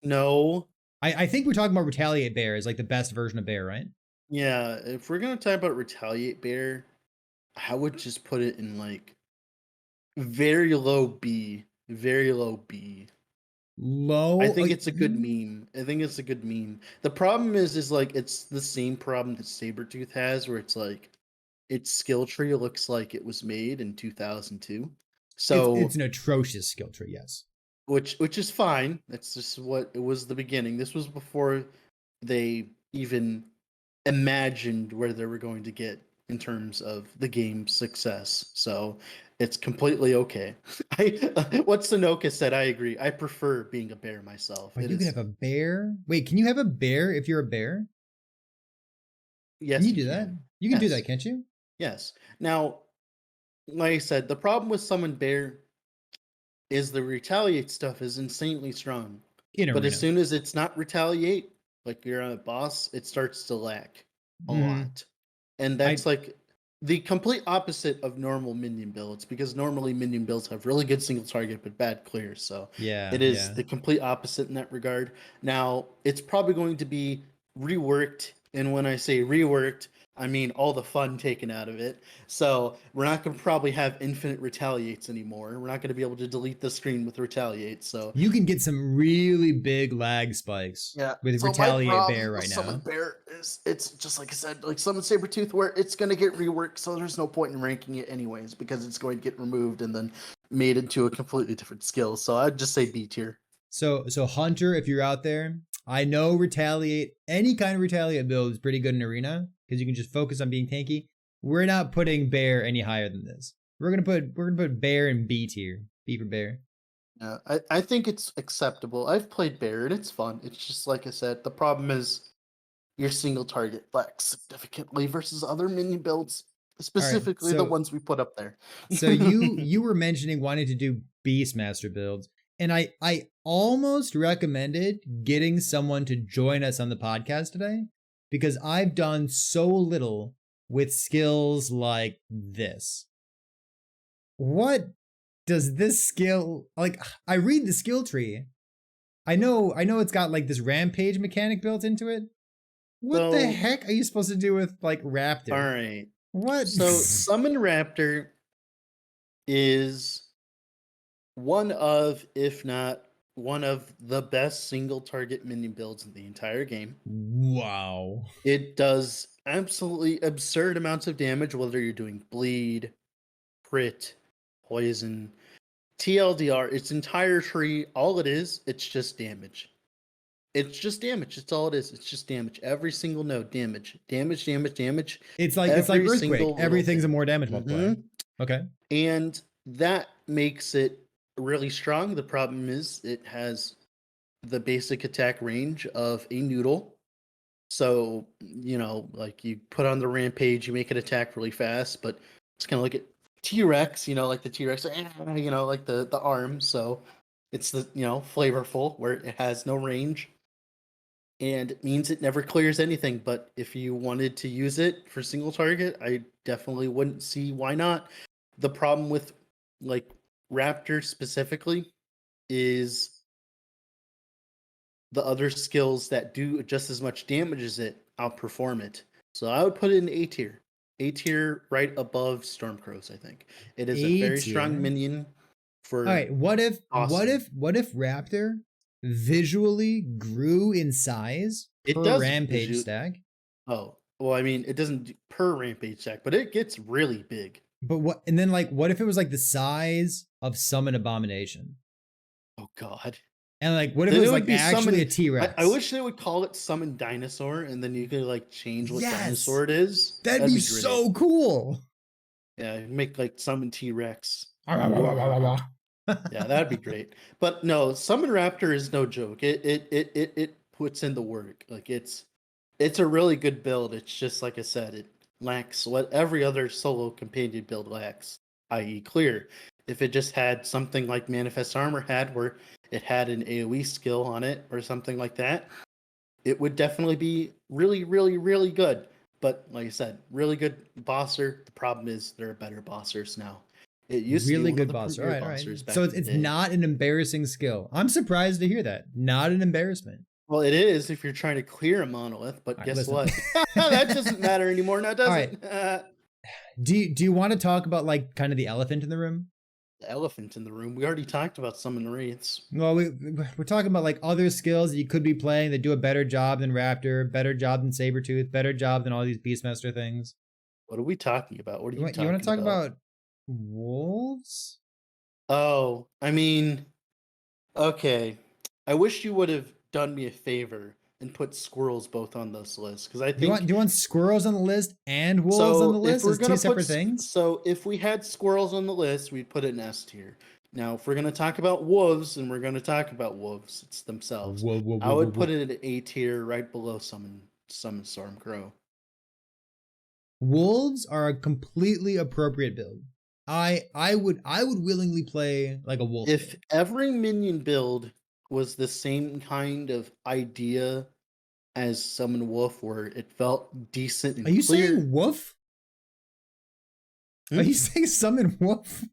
No. I think we're talking about Retaliate Bear is like the best version of bear, right? Yeah. If we're gonna talk about Retaliate Bear, I would just put it in like very low B. Very low B. Low? I think it's a good meme. The problem is like it's the same problem that Sabertooth has, where it's like its skill tree looks like it was made in 2002. So it's an atrocious skill tree, yes. Which is fine. That's just what it was the beginning. This was before they even imagined where they were going to get in terms of the game's success. So It's completely okay. What Sonoka said, I agree. I prefer being a bear myself. Oh, It you can is, have a bear. Wait, can you have a bear if you're a bear? Can yes, you you do that? can. You can do that, Yes, can't you? yes. Now, like I said, the problem with summon bear is the retaliate stuff is insanely strong. In But as arena. soon as it's not retaliate, like you're on a boss, it starts to lack a Hmm. lot. And I that's like the complete opposite of normal minion builds, because normally minion builds have really good single target but bad clear. So yeah, it is yeah. the complete opposite in that regard. Now, it's probably going to be reworked. And when I say reworked, I mean all the fun taken out of it. So we're not going to probably have infinite retaliates anymore. We're not going to be able to delete the screen with retaliate. So You can get some really big lag spikes yeah. with So my Retaliate problem Bear with right Summon now. Bear is it's just like I said, like Summon Sabertooth, where it's gonna get reworked, so there's no point in ranking it anyways, because it's going to get removed and then made into a completely different skill. So I'd just say B tier. So Hunter, if you're out there, I know Retaliate, any kind of Retaliate build is pretty good in arena because you can just focus on being tanky. We're not putting Bear any higher than this. We're gonna put Bear in B tier. B for Bear. Yeah, I think it's acceptable. I've played Bear and it's fun. It's just like I said, the problem is your single target lacks significantly versus other minion builds, All right. specifically the ones we put up there. So you were mentioning wanting to do Beastmaster builds, and I almost recommended getting someone to join us on the podcast today because I've done so little with skills like this. What does this skill like? I read the skill tree. I know it's got like this rampage mechanic built into it. What the So, heck are you supposed to do with like all Raptor? right. What? So Summon Raptor is one of, if not one of the best single target minion builds in the entire game. Wow. It does absolutely absurd amounts of damage, whether you're doing bleed, crit, poison, TLDR, its entire tree, all it is, it's just damage. It's just damage. That's all it is. It's just damage. Every single node, damage. Damage, damage, damage. It's like Every Earthquake. single little Everything's a thing. more damage multiplier. Okay. And that makes it really strong. The problem is it has the basic attack range of a noodle. So, like you put on the rampage, you make it attack really fast, but it's kind of like a T-Rex, like the T-Rex, like the arm. So it's flavorful where it has no range. And it means it never clears anything. But if you wanted to use it for single target, I definitely wouldn't see why not. The problem with like Raptor specifically is the other skills that do just as much damage as it outperform it. So I would put it in A tier. A tier right above Stormcrows, I think. It is a A very strong tier. minion for All right. What awesome. if Raptor visually grew in size It per does rampage stack? Oh, well, I mean, it doesn't per rampage stack, but it gets really big. But what and then like what if it was like the size of Summon Abomination? Oh God. And like what if it Then was it would like be actually a summon. T-Rex? I wish they would call it summon dinosaur, and then you could like change what Yes. dinosaur it is. That'd That'd be be great. so cool. Yeah, make like summon T Rex. Yeah. Yeah, that'd be great. But no, summon raptor is no joke. It puts in the work. Like it's a really good build. It's just like I said, it lacks what every other solo companion build lacks, i.e., clear. If it just had something like Manifest Armor had, where it had an AoE skill on it or something like that, it would definitely be really, really, really good. But like I said, really good bosser. The problem is there are better bossers now. It used to be Really one of good the boss. All premier right, all right. bossers So back in the it's day. not an embarrassing skill. I'm surprised to hear that. Not an embarrassment. Well, it is if you're trying to clear a monolith, but All right, guess listen. what? That doesn't matter anymore now, does All right. it? Do you want to talk about like kind of the elephant in the room? The elephant in the room. We already talked about summon wraiths. Well, we're talking about like other skills that you could be playing that do a better job than Raptor, better job than Sabertooth, better job than all these Beastmaster things. What are we talking about? What are you You want to talking talk about? about wolves? Oh, I mean, okay. I wish you would have done me a favor and put squirrels both on this list because I Do think you want squirrels on the list and wolves on the list as two separate things? So if we had squirrels on the list, we'd put it in S tier. Now, if we're gonna talk about wolves, and we're gonna talk about wolves, it's themselves. I would put it in A tier, right below summon Stormcrow. Wolves are a completely appropriate build. I would willingly play like a wolf. If build. every minion build was the same kind of idea as summon wolf, where it felt decent and Are you clear. saying wolf? Are you saying summon wolf?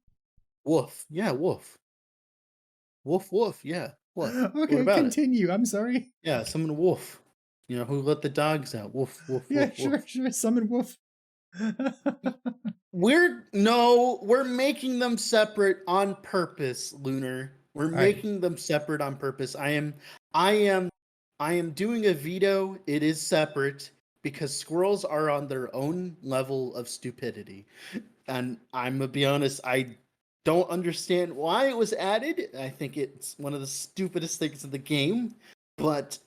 Wolf, yeah, wolf. Wolf, yeah. What? Okay, what about continue. I'm sorry. Yeah, summon wolf. You know, who let the dogs out? Wolf. Yeah, wolf, sure, wolf. sure. Summon wolf. We're making them separate on purpose, Lunar. We're making them separate on purpose. I am doing a veto. It is separate because squirrels are on their own level of stupidity. And I'm gonna be honest, I don't understand why it was added. I think it's one of the stupidest things in the game, but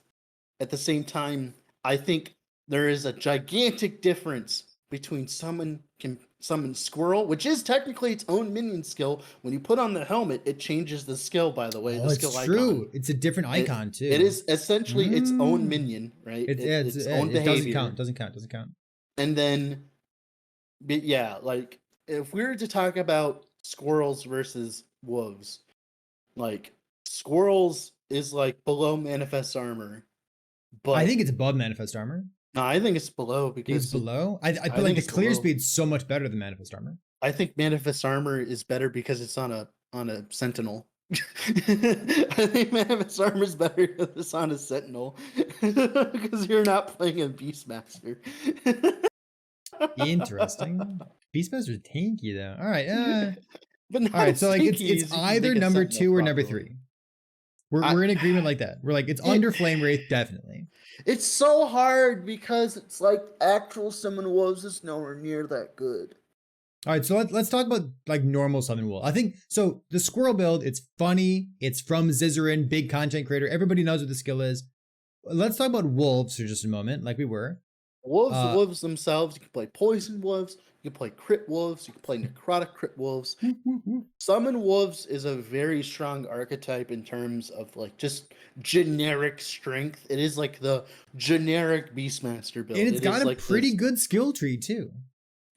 at the same time, I think there is a gigantic difference between summon squirrel, which is technically its own minion skill. When you put on the helmet, it changes the skill, by the way. Oh, the it's skill true. icon. It's a different icon too. It is essentially its own minion, right? Its own behavior. Doesn't count. And then, but yeah, like if we were to talk about squirrels versus wolves, like squirrels is like below manifest armor. But I think it's above manifest armor. No, I think it's below because it's below. I feel like the clear speed's so much better than manifest armor. I think manifest armor is better because it's on a sentinel. I think manifest armor is better because it's on a sentinel because you're not playing a beastmaster. Interesting. Beastmaster's tanky though. All right. But all right. So like it's either number 2 or number 3. We're in agreement like that. We're like it's under Flame Wraith definitely. It's so hard because it's like actual summon wolves is nowhere near that good. All right, so let's talk about like normal summon wolf. I think so. The squirrel build, it's funny. It's from Zizarin, big content creator. Everybody knows what the skill is. Let's talk about wolves for just a moment, like we were. Wolves themselves. You can play poison wolves. You can play crit wolves. You can play necrotic crit wolves. Summon wolves is a very strong archetype in terms of like just generic strength. It is like the generic beastmaster build. And it's got a pretty good skill tree too.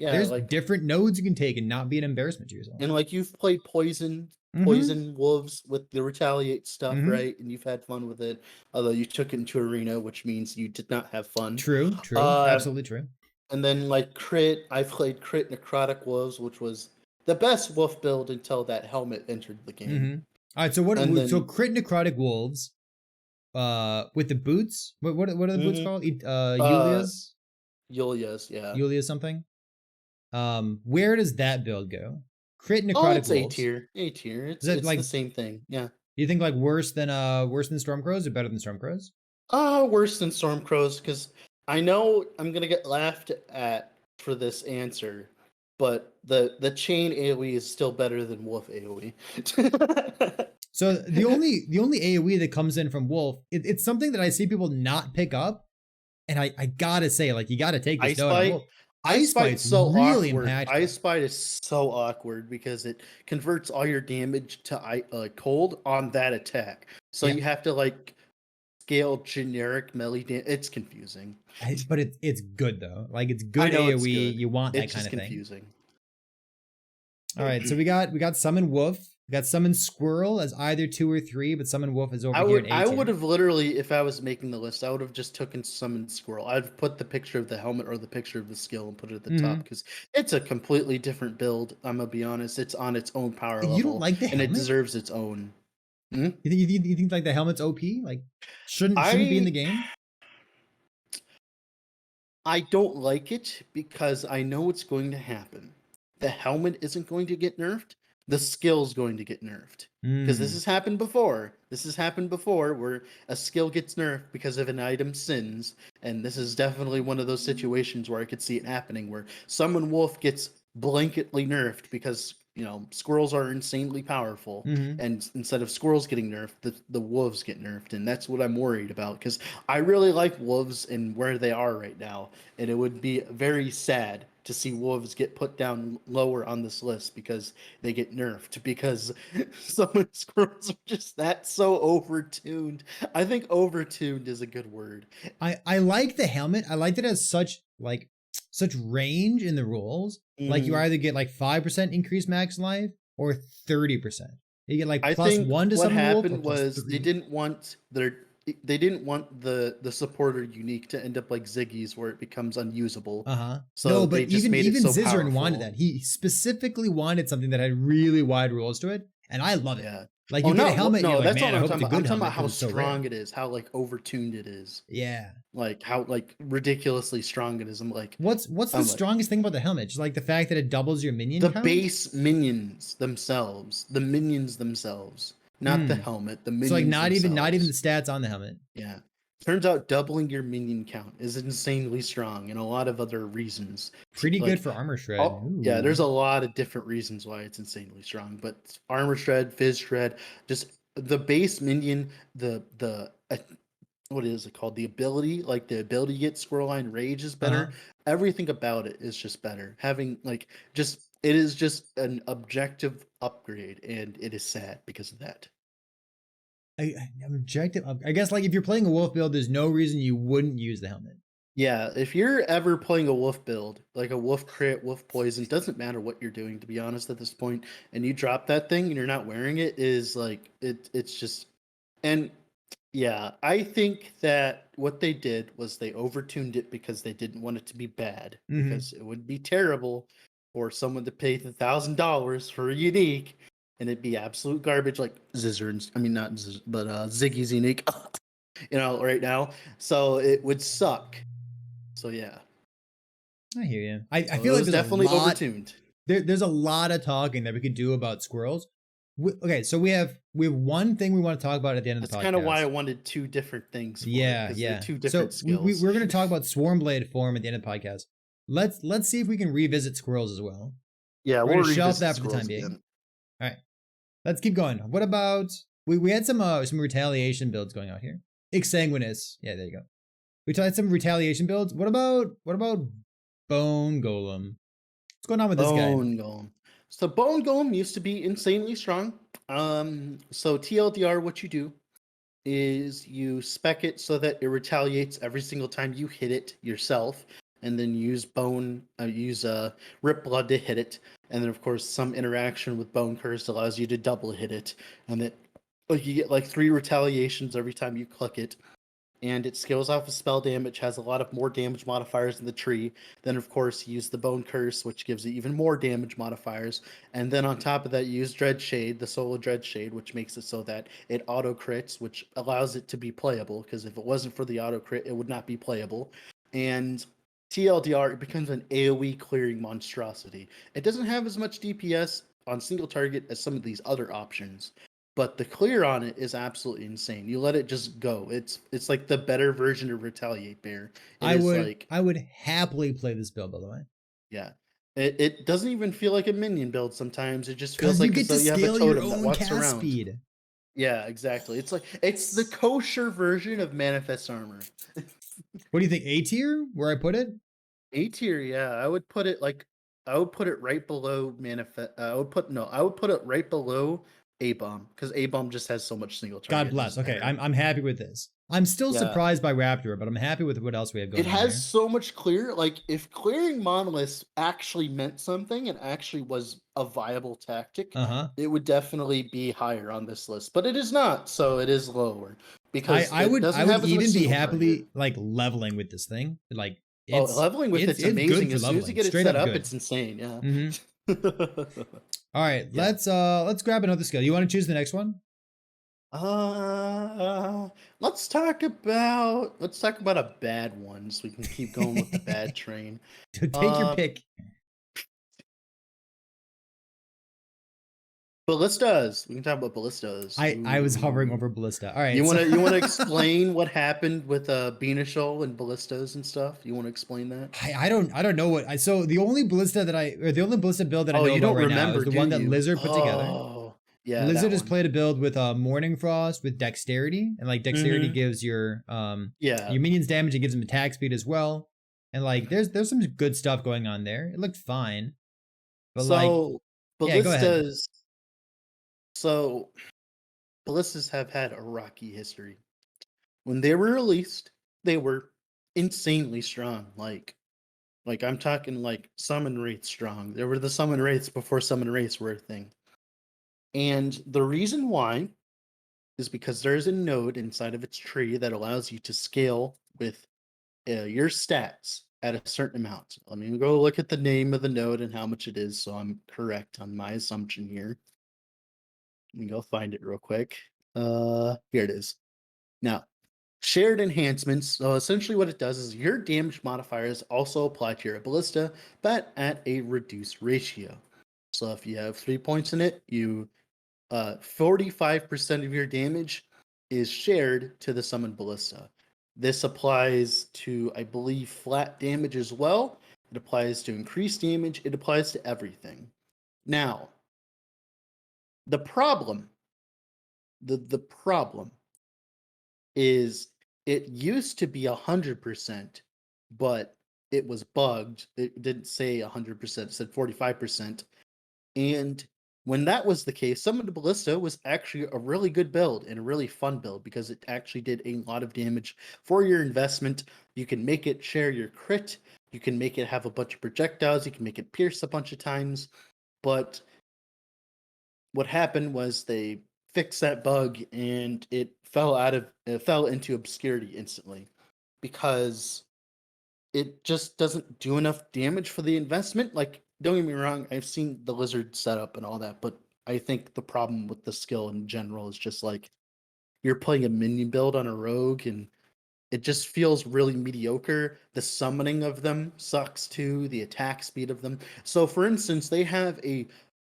Yeah, there's like different nodes you can take and not be an embarrassment to yourself. And like you've played poison wolves with the retaliate stuff, right? And you've had fun with it. Although you took it into arena, which means you did not have fun. True, absolutely true. And then like crit, I played crit necrotic wolves, which was the best wolf build until that helmet entered the game. All right, so so crit necrotic wolves, with the boots. What are the boots called? Yulia's. Yeah. Yulia's something. Where does that build go? Crit necrotic it's wolves. A tier. It's like the same thing. Yeah. You think like worse than Stormcrows or better than Stormcrows? Worse than Stormcrows because I know I'm gonna get laughed at for this answer, but the chain AoE is still better than wolf AoE. So the only AoE that comes in from wolf, it's something that I see people not pick up, and I gotta say, like, you gotta take this note. Ice Bite's so really awkward. Ice Bite is so awkward because it converts all your damage to cold on that attack. So you have to like scale generic melee damage. It's confusing. But it's good though. Like it's good AoE. It's good. You want that kind of confusing. Thing. All right, so we got Summon Wolf. We got Summon Squirrel as either 2 or 3, but Summon Wolf is over here in A tier. I would have literally, if I was making the list, I would have just taken Summon Squirrel. I'd put the picture of the helmet or the picture of the skill and put it at the top because it's a completely different build. I'm gonna be honest; it's on its own power level. You don't like the helmet? And it deserves its own. You think like the helmet's OP? Like shouldn't be in the game? I don't like it because I know what's going to happen. The helmet isn't going to get nerfed. The skill's going to get nerfed because this has happened before. This has happened before where a skill gets nerfed because of an item sins, and this is definitely one of those situations where I could see it happening where Summon Wolf gets blanketly nerfed because squirrels are insanely powerful, and instead of squirrels getting nerfed, the wolves get nerfed, and that's what I'm worried about, because I really like wolves and where they are right now, and it would be very sad to see wolves get put down lower on this list because they get nerfed, because some of the squirrels are just so overtuned. I think overtuned is a good word. I like the helmet. I like that it has such range in the rules. Like you either get like 5% increased max life or 30%. You get like I plus think 1 to what summon a wolf. happened was they didn't want the supporter unique to end up like Ziggy's, where it becomes unusable. So no, but they just even made it so Zizzern wanted powerful. that. He specifically wanted something that had really wide rules to it, and I love it. Yeah. Like you get a helmet, and you're like, that's man, what I I'm hope talking it's a about. I'm good talking helmet about how because it's so strong rare. it is, how like overtuned it is. Yeah. Like how like ridiculously strong it is. I'm like, what's the strongest thing about the helmet? Just like the fact that it doubles your minion count? Base minions themselves, not the helmet. The minions. So like not even the themselves. stats on the helmet. Yeah. Turns out doubling your minion count is insanely strong, and a lot of other reasons. Pretty good for armor shred. Yeah, there's a lot of different reasons why it's insanely strong, but armor shred, fizz shred, just the base minion, what is it called? The ability to get squirrel line rage is better. Everything about it is just better. Having it is just an objective upgrade, and it is sad because of that. Objective. I guess like if you're playing a wolf build, there's no reason you wouldn't use the helmet. Yeah, if you're ever playing a wolf build, like a wolf crit, wolf poison, doesn't matter what you're doing, to be honest, at this point, and you drop that thing and you're not wearing it, is like it's just. And yeah, I think that what they did was they overtuned it because they didn't want it to be bad, because it would be terrible for someone to pay $1,000 for a unique, and it'd be absolute garbage, like Zizzer's. I mean, not Zizzer's, but Ziggy's unique. Right now, so it would suck. So yeah, I hear you. I feel like there's definitely a lot, overtuned. There's a lot of talking that we could do about squirrels. Okay, so we have one thing we want to talk about at the end of the podcast. That's kind of why I wanted two different things. Yeah. Two different skills. We're going to talk about Swarmblade form at the end of the podcast. Let's see if we can revisit squirrels as well. Yeah, we're going to shelf that for the time being. All right, let's keep going. What about we had some retaliation builds going out here. Exsanguinous. Yeah, there you go. We tried some retaliation builds. What about Bone Golem? What's going on with this guy? Bone Golem. So Bone Golem used to be insanely strong. So TLDR, what you do is you spec it so that it retaliates every single time you hit it yourself, and then use Rip Blood to hit it, and then of course some interaction with Bone Curse allows you to double hit it, and that you get like 3 retaliations every time you click it. And it scales off of spell damage, has a lot of more damage modifiers in the tree. Then, of course, you use the Bone Curse, which gives it even more damage modifiers. And then on top of that, you use Dread Shade, the Solo Dread Shade, which makes it so that it auto crits, which allows it to be playable. Because if it wasn't for the auto crit, it would not be playable. And TLDR, it becomes an AoE clearing monstrosity. It doesn't have as much DPS on single target as some of these other options, but the clear on it is absolutely insane. You let it just go. It's like the better version of Retaliate Bear. I would happily play this build, by the way. Yeah. It doesn't even feel like a minion build sometimes. It just feels like you get to scale your own cast around. Speed. Yeah, exactly. It's the kosher version of Manifest Armor. What do you think? A tier? Where I put it? A tier, yeah. I would put it right below Manifest. I would put it right below A-Bomb, because A-Bomb just has so much single target. God bless. Okay, I'm happy with this. I'm still surprised by Raptor, but I'm happy with what else we have going on. It has so much clear. Like, if clearing monoliths actually meant something and actually was a viable tactic, it would definitely be higher on this list. But it is not, so it is lower. Because I would even be happily like leveling with this thing. Like, leveling with it's amazing. As soon as you get it set up, it's insane. Yeah. All right, let's grab another skill. You want to choose the next one? Let's talk about a bad one, so we can keep going with the bad train. Take your pick. Ballistas. We can talk about ballistas. I was hovering over Ballista. All right. You wanna explain what happened with Beanishol and ballistas and stuff? You want to explain that? I don't know what so the only Ballista the only Ballista build that I know you about don't right now remember, is the do one that you? Lizard put together. Oh, yeah. Lizard that has one. played a build with Morning Frost with Dexterity, and like Dexterity Mhm. gives your Yeah. your minions damage. It gives them attack speed as well, and like there's some good stuff going on there. It looked fine, but like So yeah, go ahead. ballistas. So ballistas have had a rocky history. When they were released, they were insanely strong. Like I'm talking like summon wraith strong. There were the summon wraiths before summon wraiths were a thing. And the reason why is because there's a node inside of its tree that allows you to scale with your stats at a certain amount. Let me go look at the name of the node and how much it is, so I'm correct on my assumption here. Let me go find it real quick. Here it is. Now, shared enhancements. So essentially, what it does is your damage modifiers also apply to your ballista, but at a reduced ratio. So if you have 3 points in it, 45% of your damage is shared to the summoned ballista. This applies to, I believe, flat damage as well. It applies to increased damage. It applies to everything. Now, the problem, the problem is it used to be 100%, but it was bugged. It didn't say 100%, it said 45%. And when that was the case, Summon the Ballista was actually a really good build and a really fun build because it actually did a lot of damage for your investment. You can make it share your crit, you can make it have a bunch of projectiles, you can make it pierce a bunch of times. But what happened was they fixed that bug and it fell into obscurity instantly because it just doesn't do enough damage for the investment. Like, don't get me wrong, I've seen the lizard setup and all that, but I think the problem with the skill in general is just like you're playing a minion build on a rogue and it just feels really mediocre. The summoning of them sucks too, the attack speed of them. So for instance, they have a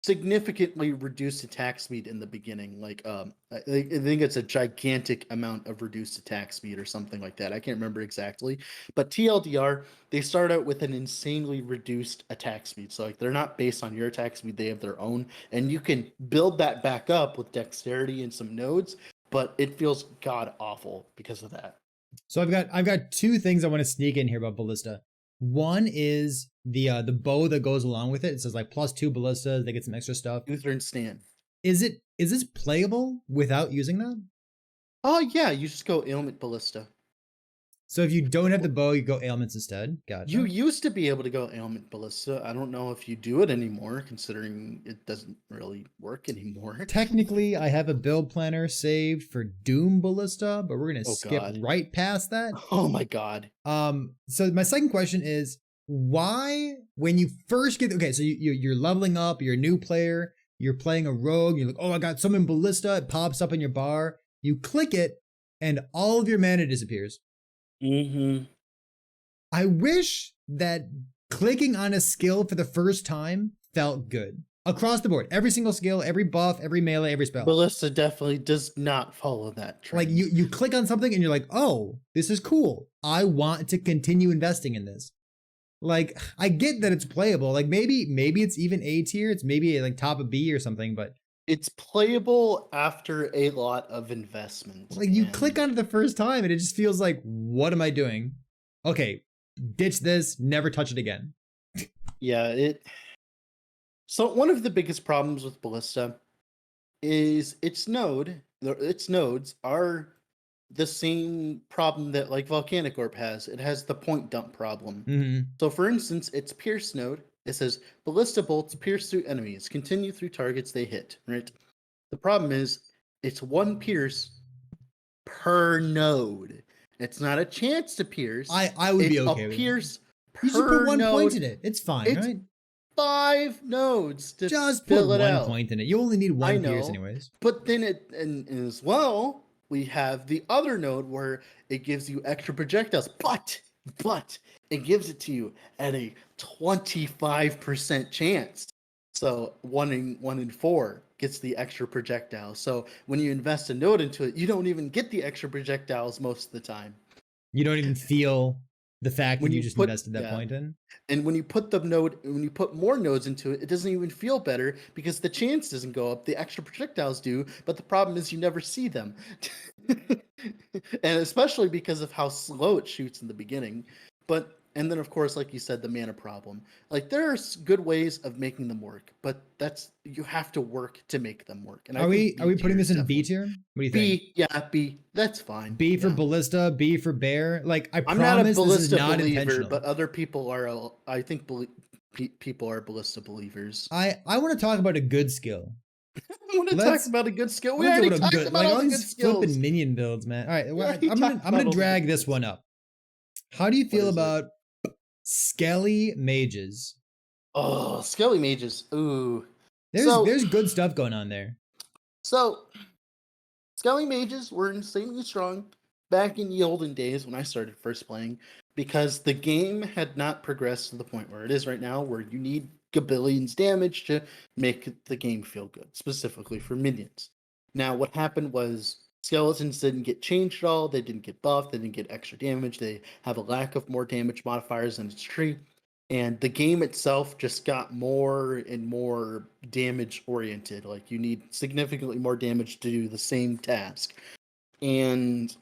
significantly reduced attack speed in the beginning. I think it's a gigantic amount of reduced attack speed or something like that. I can't remember exactly. But TLDR, they start out with an insanely reduced attack speed. So like they're not based on your attack speed, they have their own. And you can build that back up with dexterity and some nodes, but it feels god awful because of that. So I've got two things I want to sneak in here about Ballista. One is the bow that goes along with it. It says like +2 ballistas. They get some extra stuff. Lutheran stand. Is this playable without using that? Oh yeah, you just go ailment ballista. So if you don't have the bow, you go ailments instead. Gotcha. You used to be able to go ailment ballista. I don't know if you do it anymore, considering it doesn't really work anymore. Technically, I have a build planner saved for Doom Ballista, but we're gonna skip God. right past that. Oh my god. So my second question is why, when you first get so you're leveling up, you're a new player, you're playing a rogue, you're like, oh, I got summon Ballista, it pops up in your bar, you click it, and all of your mana disappears. Mm-hmm. I wish that clicking on a skill for the first time felt good. Across the board, every single skill, every buff, every melee, every spell. Ballista definitely does not follow that trend. Like you click on something and you're like, oh, this is cool. I want to continue investing in this. Like, I get that it's playable. Like maybe it's even A tier. It's maybe like top of B or something, but it's playable after a lot of investment. like you click on it the first time and it just feels like, what am I doing? Okay, ditch this, never touch it again. Yeah, So one of the biggest problems with Ballista is its nodes are the same problem that like Volcanic Orb has. It has the point dump problem. Mm-hmm. So for instance, its Pierce node, it says Ballista bolts pierce through enemies, continue through targets they hit, right? The problem is it's one pierce per node. It's not a chance to pierce. I would be okay with with pierce that. You just put 1 point in it. It's fine, it's right? 5 nodes to just fill put it 1 out. point in it. You only need 1 pierce anyways. But then and as well, we have the other node where it gives you extra projectiles, but it gives it to you at a 25% chance. So 1 in 4. gets the extra projectiles. So when you invest a node into it, you don't even get the extra projectiles most of the time. You don't even feel the fact When that you you just put invested that point in. and when you put more nodes into it, it doesn't even feel better because the chance doesn't go up. The extra projectiles do, but the problem is you never see them. And especially because of how slow it shoots in the beginning. And then of course, like you said, the mana problem. Like there are good ways of making them work, but you have to work to make them work. And are we putting this in B tier? What do you think? B, yeah, B. That's fine. B for Ballista, B for Bear. Like I I'm not a promise this is Ballista not believer, intentional. but other people are. I think people are Ballista believers. I want to talk about a good skill. I want to talk about a good skill. We let's already talk about talked about all the good skills. Flipping minion builds, man. All right, well, We I'm gonna talked drag about this one up. How do you feel is it? about Skelly mages? Oh, Skelly mages. Ooh. There's good stuff going on there. So, Skelly mages were insanely strong back in the olden days when I started first playing, because the game had not progressed to the point where it is right now, where you need gabillions damage to make the game feel good, specifically for minions. Now, what happened was skeletons didn't get changed at all. They didn't get buffed. They didn't get extra damage. They have a lack of more damage modifiers in its tree. And the game itself just got more and more damage oriented. Like you need significantly more damage to do the same task. And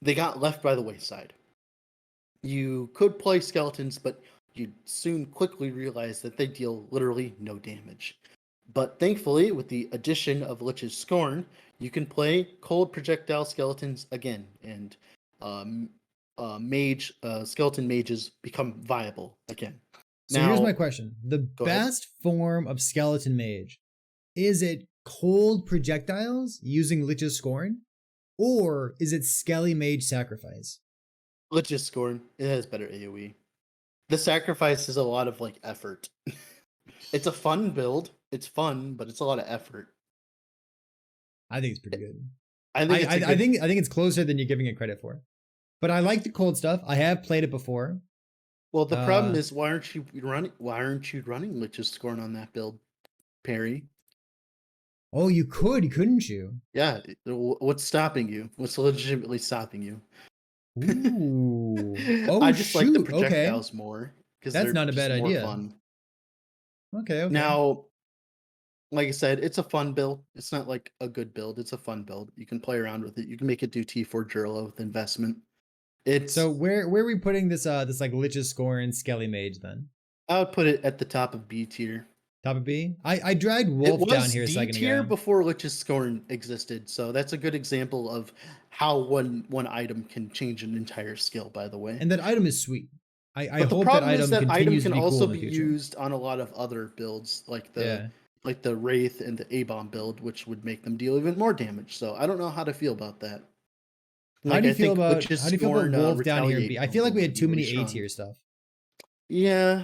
they got left by the wayside. You could play skeletons, but you'd soon quickly realize that they deal literally no damage. But thankfully, with the addition of Lich's Scorn, you can play cold projectile skeletons again, and skeleton mages become viable again. So now, here's my question. The best form of skeleton mage, is it cold projectiles using Lich's Scorn? Or is it Skelly Mage Sacrifice? Lich's Scorn. It has better AoE. The Sacrifice is a lot of like effort. It's a fun build. It's fun, but it's a lot of effort. I think it's pretty good. I think it's closer than you're giving it credit for. But I like the cold stuff. I have played it before. Well, the problem is, why aren't you running Lich's Scorn on that build, Perry? Oh, you couldn't you? Yeah. What's stopping you? What's legitimately stopping you? Ooh. Oh, I just like the projectiles more because that's not a bad idea. Fun. Okay. Now, like I said, it's a fun build. It's not like a good build. It's a fun build. You can play around with it. You can make it do T4 Jurla with investment. So where are we putting this like Lich's Scorn Skelly Mage then? I would put it at the top of B tier. Top of B? I dragged Wolf down here a second ago. D tier before Lich's Scorn existed, so that's a good example of how one item can change an entire skill, by the way. And that item is sweet. I hope that item can also be used on a lot of other builds, like the Wraith and the A-bomb build, which would make them deal even more damage. So I don't know how to feel about that. How do you feel about Wolf down here in B? I feel like we had too many A tier stuff. Yeah.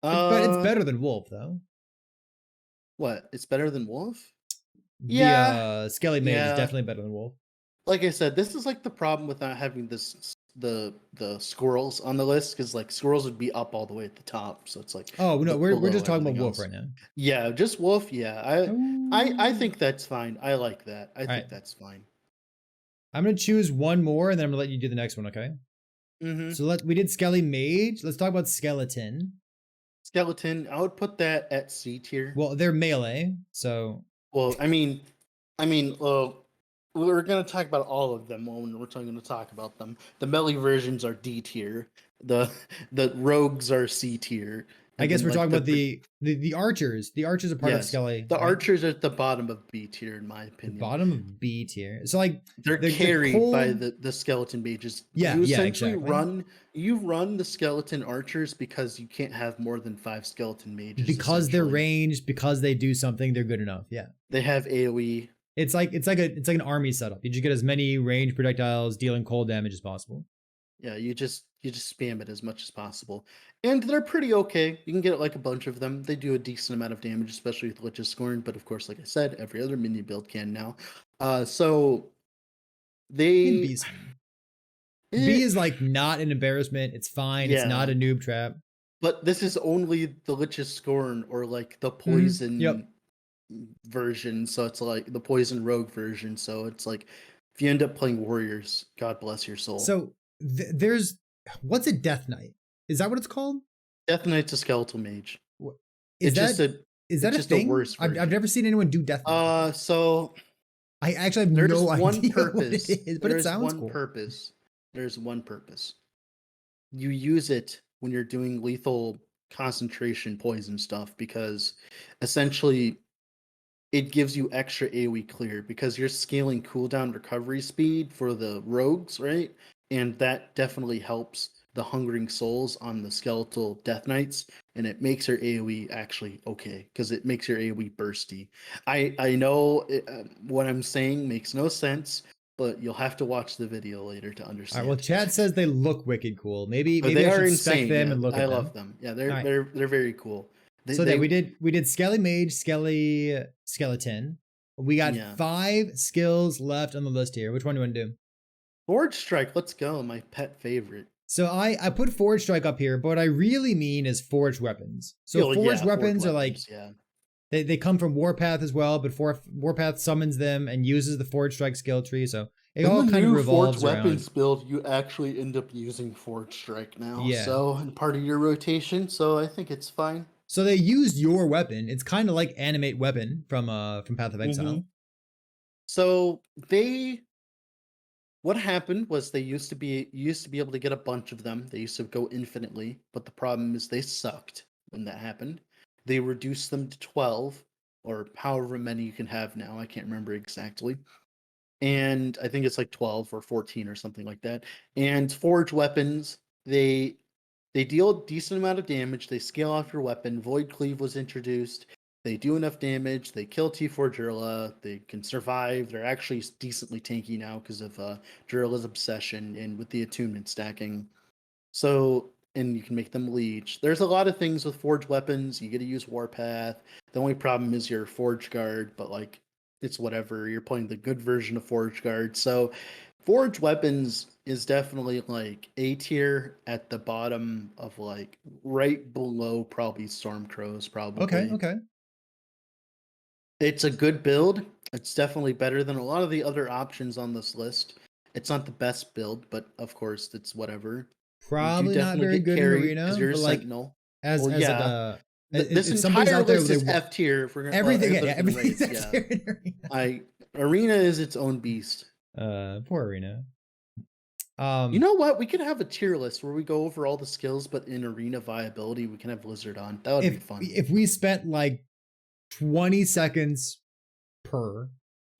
But it's better than Wolf, though. What? It's better than Wolf? Yeah. Skelly Mage is definitely better than Wolf. Like I said, this is like the problem with not having the squirrels on the list, because like squirrels would be up all the way at the top. So it's like, oh no, we're just talking about Wolf right now. Yeah, just Wolf. Yeah, I think that's fine. I like that. I think that's fine. I'm gonna choose one more, and then I'm gonna let you do the next one. Okay. Mm-hmm. So we did Skelly Mage. Let's talk about Skeleton. Skeleton, I would put that at C tier. Well, they're melee, so. Well, I mean, we're gonna talk about all of them when we're going to talk about them. The melee versions are D tier. The rogues are C tier. I guess we're talking about the archers. The archers are part of Skelly. The archers are at the bottom of B tier, in my opinion. The bottom of B tier. So like they're carried by the skeleton mages. Yeah, you essentially exactly. run the skeleton archers because you can't have more than 5 skeleton mages. Because they're ranged, because they do something, they're good enough. Yeah. They have AoE. It's like an army setup. You just get as many ranged projectiles dealing cold damage as possible. Yeah, you just spam it as much as possible. And they're pretty okay. You can get like a bunch of them. They do a decent amount of damage, especially with Lich's Scorn, but of course, like I said, every other minion build can now. So they B is like not an embarrassment. It's fine. It's not a noob trap. But this is only the Lich's Scorn or like the Yep. poison version. So it's like the poison rogue version. So it's like if you end up playing warriors, God bless your soul. So there's what's a Death Knight? Is that what it's called? Death Knight's a skeletal mage. Is It's just that is that a just a thing? worse I've version. never seen anyone do Death Knight. So I actually have there's no one idea purpose. what it is, but it sounds one cool. purpose. There's one purpose. You use it when you're doing lethal concentration poison stuff because essentially it gives you extra AoE clear because you're scaling cooldown recovery speed for the rogues, right? And that definitely helps the hungering souls on the skeletal death knights, and it makes your AoE actually okay because it makes your AoE bursty. I know what I'm saying makes no sense, but you'll have to watch the video later to All understand. right. Well, chat says they look wicked cool. Maybe they I are should spec insane. them Yeah, and look at I them. love them. Yeah, All right. they're very cool. So then we did Skelly Mage, Skelly Skeleton. We got 5 skills left on the list here. Which one do you want to do? Forge Strike, let's go. My pet favorite. So I put Forge Strike up here, but what I really mean is Forged Weapons. So Forged weapons are like they come from Warpath as well, but Warpath summons them and uses the Forge Strike skill tree. So it all kind of revolves around. Weapons build, you actually end up using Forge Strike now. Yeah. So and part of your rotation. So I think it's fine. So they used your weapon. It's kind of like Animate Weapon from Path of Exile. Mm-hmm. So what happened was they used to be able to get a bunch of them. They used to go infinitely, but the problem is they sucked when that happened. They reduced them to 12 or however many you can have now. I can't remember exactly. And I think it's like 12 or 14 or something like that. And forge weapons, they deal a decent amount of damage. They scale off your weapon. Void Cleave was introduced. They do enough damage. They kill T4 Jirla. They can survive. They're actually decently tanky now because of Jirla's obsession and with the attunement stacking. So, and you can make them leech. There's a lot of things with forge weapons. You get to use Warpath. The only problem is your Forge Guard, but like it's whatever. You're playing the good version of Forge Guard. So Forge Weapons is definitely like A tier at the bottom of like right below probably Stormcrows, probably. Okay. It's a good build. It's definitely better than a lot of the other options on this list. It's not the best build, but of course it's whatever. Probably not very good in arena, you're but a like sentinel. this entire list is F tier. If we're gonna everything's F tier in arena. Arena is its own beast. Poor arena. You know what? We could have a tier list where we go over all the skills, but in arena viability, we can have Blizzard on. That would be fun. If we spent like 20 seconds per.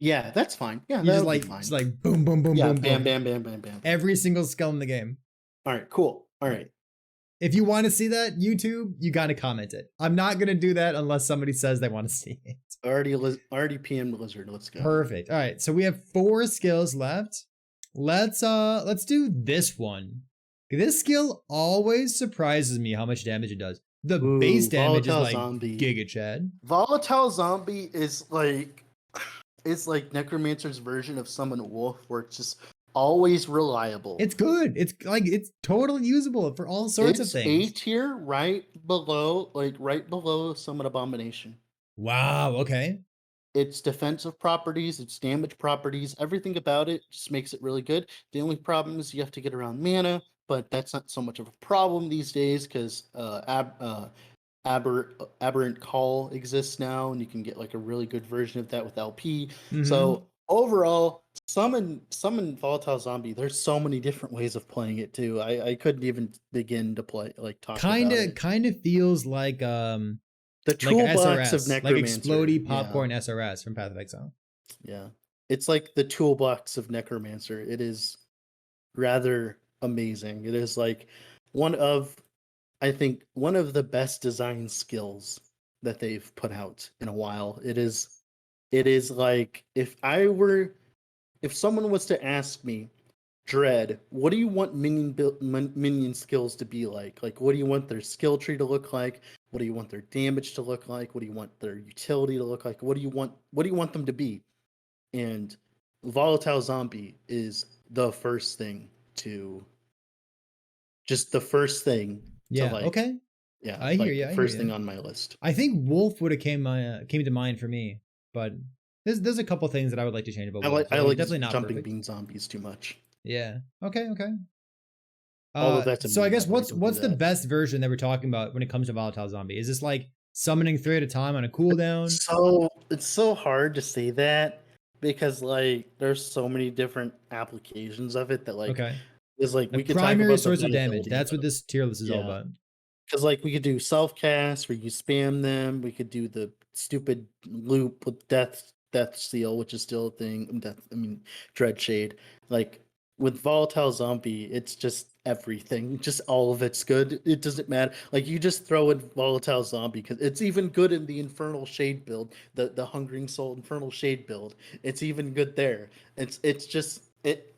Yeah, that's fine. Yeah, that's fine. Just like boom, boom, boom, boom, bam, boom. Bam. Every single skill in the game. All right, cool. All right. If you want to see that, YouTube, you got to comment it. I'm not going to do that unless somebody says they want to see it. Already PM Blizzard. Let's go. Perfect. All right. So we have 4 skills left. Let's do this one. This skill always surprises me how much damage it does. The base damage is like Giga Chad. Volatile Zombie is like Necromancer's version of Summon Wolf, where it's just always reliable. It's good. It's totally usable for all sorts of things. A tier, right below Summon Abomination. Wow. Okay. Its defensive properties, its damage properties, everything about it just makes it really good. The only problem is you have to get around mana, but that's not so much of a problem these days because Aberrant Call exists now, and you can get like a really good version of that with LP. Mm-hmm. So overall, summon Volatile Zombie. There's so many different ways of playing it too. I couldn't even begin to play talk about it. Kind of feels like the toolbox of Necromancer, like Explodey Popcorn SRS from Path of Exile. Yeah, it's like the toolbox of Necromancer. It is rather amazing. It is like one of the best design skills that they've put out in a while. It is like if someone was to ask me, Dread, what do you want minion skills to be like? Like, what do you want their skill tree to look like? What do you want their damage to look like? What do you want their utility to look like? What do you want them to be? And Volatile Zombie is the first thing to. Just the first thing. Yeah. Okay. Yeah, I hear like you. I first hear thing you. on my list. I think wolf would have came to mind for me, but there's a couple things that I would like to change about wolf. I So like definitely not jumping perfect. bean zombies too much. Yeah. Okay. Okay. Although that's a So I meme, guess by the way, don't do what's the that. best version that we're talking about when it comes to volatile zombie? Is this like summoning 3 at a time on a cooldown? So it's so hard to say that because like there's so many different applications of it that like Okay. is like we Like could talk primary about the source of damage. viability of That's what them. this tier list is all Yeah. about. Because like we could do self cast where you spam them. We could do the stupid loop with death seal, which is still a thing. Dread shade. Like with volatile zombie, it's just everything. Just all of it's good. It doesn't matter. Like you just throw in volatile zombie because it's even good in the infernal shade build, the hungering soul infernal shade build. It's even good there. It's just it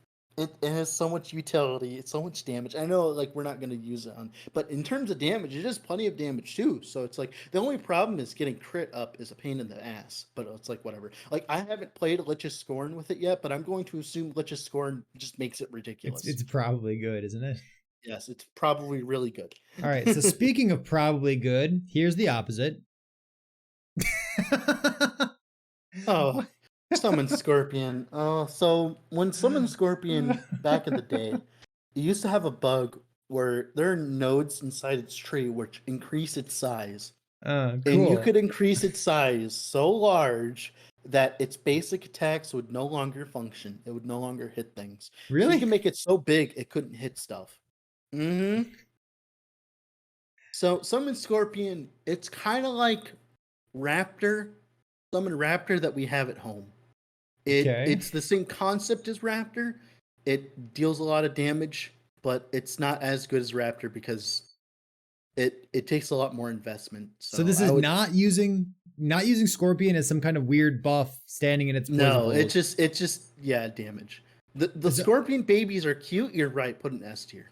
has so much utility, it's so much damage. I know like we're not gonna use it on, but in terms of damage, it does plenty of damage too. So it's like the only problem is getting crit up is a pain in the ass. But it's like whatever. Like I haven't played Lich's Scorn with it yet, but I'm going to assume Lich's Scorn just makes it ridiculous. It's probably good, isn't it? Yes, it's probably really good. All right. So speaking of probably good, here's the opposite. Oh, summon Scorpion. So when summon Scorpion back in the day, it used to have a bug where there are nodes inside its tree which increase its size. Cool. And you could increase its size so large that its basic attacks would no longer function. It would no longer hit things. So Really? you can make it so big it couldn't hit stuff. Mm-hmm. So summon Scorpion, it's kind of like Raptor, summon Raptor that we have at home. Okay. It's the same concept as Raptor. It deals a lot of damage, but it's not as good as Raptor because it takes a lot more investment. So this is not using Scorpion as some kind of weird buff standing in its poison no. holes. It's just damage. The Scorpion babies are cute. You're right. Put an S tier.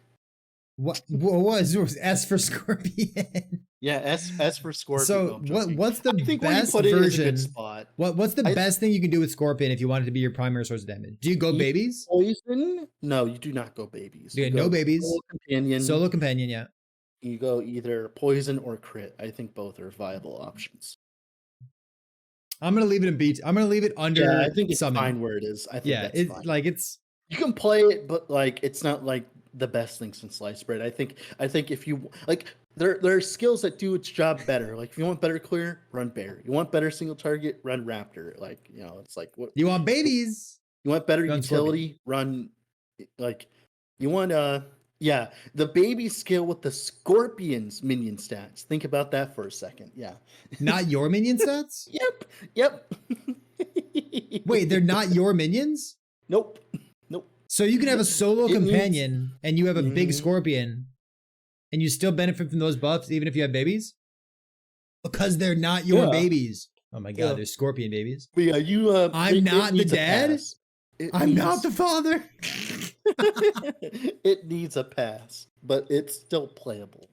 What was S for Scorpion? Yeah, S for Scorpion. So what's the I think best where you put version? It is a good spot. What's the best thing you can do with Scorpion if you want it to be your primary source of damage? Do you go babies? Poison? No, you do not go babies. Yeah, no babies. Solo companion, yeah. You go either poison or crit. I think both are viable options. I'm gonna leave it in beat. I'm gonna leave it under. Yeah, I think it's summon. fine where it is. I think that's fine. Like it's. You can play it, but like it's not like the best thing since sliced bread. I think if you like, there are skills that do its job better. Like if you want better clear, run bear. You want better single target, run Raptor. Like it's like what you want babies. You want better utility, run like you want the baby skill with the Scorpion's minion stats. Think about that for a second. Yeah. Not your minion stats? Yep. Wait, they're not your minions? Nope. So you can have a solo companion and you have a big Scorpion and you still benefit from those buffs even if you have babies? Because they're not your babies. Oh my god, they're Scorpion babies. But yeah, I'm not the dad. I'm not the father. It needs a pass, but it's still playable.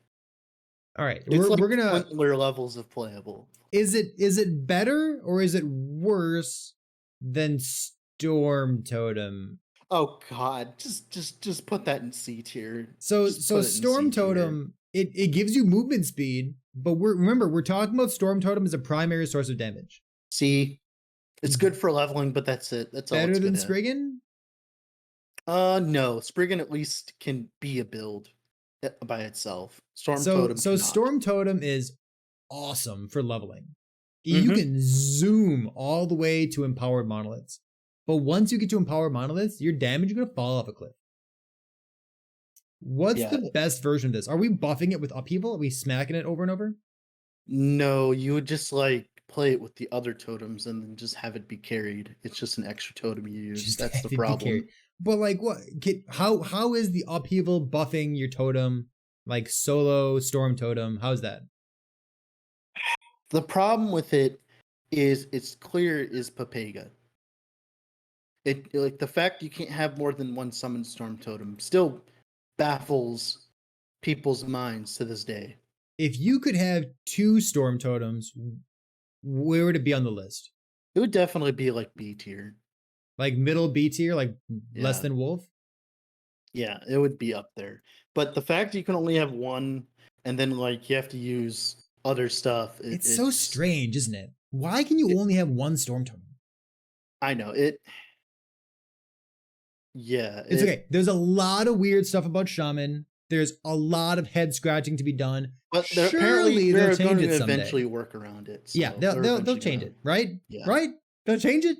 All right, we're gonna levels of playable. Is it better or is it worse than Storm Totem? Oh god, just put that in C tier. So Storm Totem, it gives you movement speed, but we're talking about Storm Totem as a primary source of damage. C. It's good for leveling, but that's it. That's all. Better than Spriggan? No. Spriggan at least can be a build by itself. Storm Totem. So Storm Totem is awesome for leveling. You can zoom all the way to empowered monoliths. But once you get to empowered monoliths, your damage is going to fall off a cliff. What's the best version of this? Are we buffing it with upheaval? Are we smacking it over and over? No, you would just like play it with the other totems and then just have it be carried. It's just an extra totem you use. That's the problem. But like what? How is the upheaval buffing your totem like solo Storm Totem? How's that? The problem with it is it's clear is Papega. It like the fact you can't have more than one summoned Storm Totem still baffles people's minds to this day. If you could have 2 Storm Totems, where would it be on the list? It would definitely be like B tier. Like middle B tier, like less than Wolf? Yeah, it would be up there. But the fact you can only have one and then like you have to use other stuff. It's so strange, isn't it? Why can you only have one Storm Totem? I know it. Yeah, it's okay. There's a lot of weird stuff about Shaman. There's a lot of head scratching to be done. But apparently they'll change it someday. Eventually work around it. So yeah, they'll change it, right? Yeah. Right? They'll change it.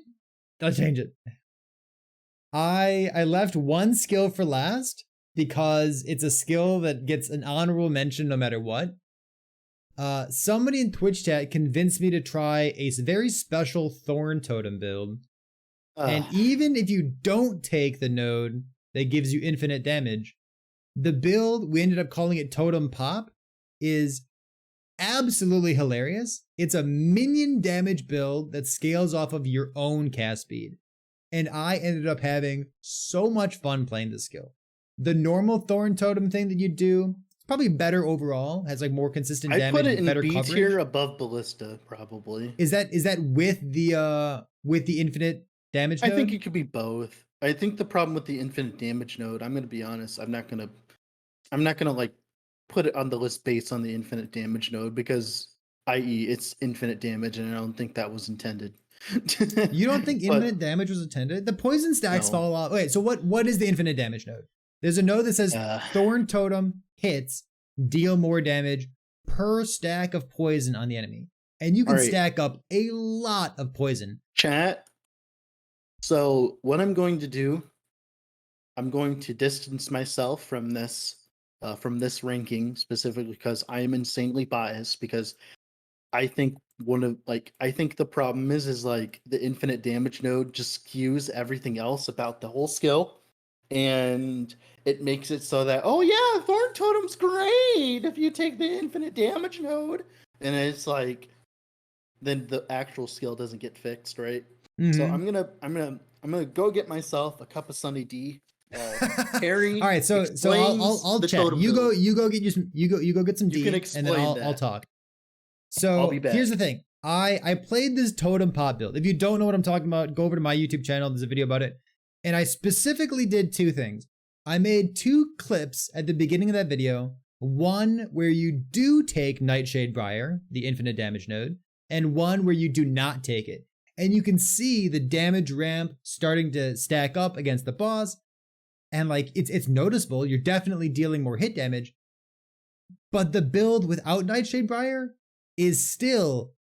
They'll change it. I left one skill for last because it's a skill that gets an honorable mention no matter what. Somebody in Twitch chat convinced me to try a very special Thorn Totem build. And even if you don't take the node that gives you infinite damage, the build, we ended up calling it Totem Pop, is absolutely hilarious. It's a minion damage build that scales off of your own cast speed. And I ended up having so much fun playing this skill. The normal Thorn Totem thing that you do, it's probably better overall, has like more consistent damage, put it in better B coverage. tier above Ballista, probably. Is that with the infinite damage node? I think it could be both. I think the problem with the infinite damage node, I'm gonna be honest, I'm not gonna like put it on the list based on the infinite damage node because i.e. it's infinite damage and I don't think that was intended. You don't think infinite damage was intended? The poison stacks fall off. Wait, so what is the infinite damage node? There's a node that says Thorn Totem hits deal more damage per stack of poison on the enemy. And you can stack up a lot of poison. Chat. So what I'm going to do, I'm going to distance myself from this ranking specifically because I am insanely biased because I think I think the problem is like the infinite damage node just skews everything else about the whole skill. And it makes it so that, oh yeah, Thorn Totem's great if you take the infinite damage node. And it's like, then the actual skill doesn't get fixed, right? Mm-hmm. So I'm gonna go get myself a cup of Sunny D. Perry. All right, so I'll chat. You go get some D, and then I'll talk. So here's the thing. I played this Totem Pop build. If you don't know what I'm talking about, go over to my YouTube channel. There's a video about it. And I specifically did two things. I made two clips at the beginning of that video. One where you do take Nightshade Briar, the infinite damage node, and one where you do not take it. And you can see the damage ramp starting to stack up against the boss. And like it's noticeable. You're definitely dealing more hit damage. But the build without Nightshade Briar is still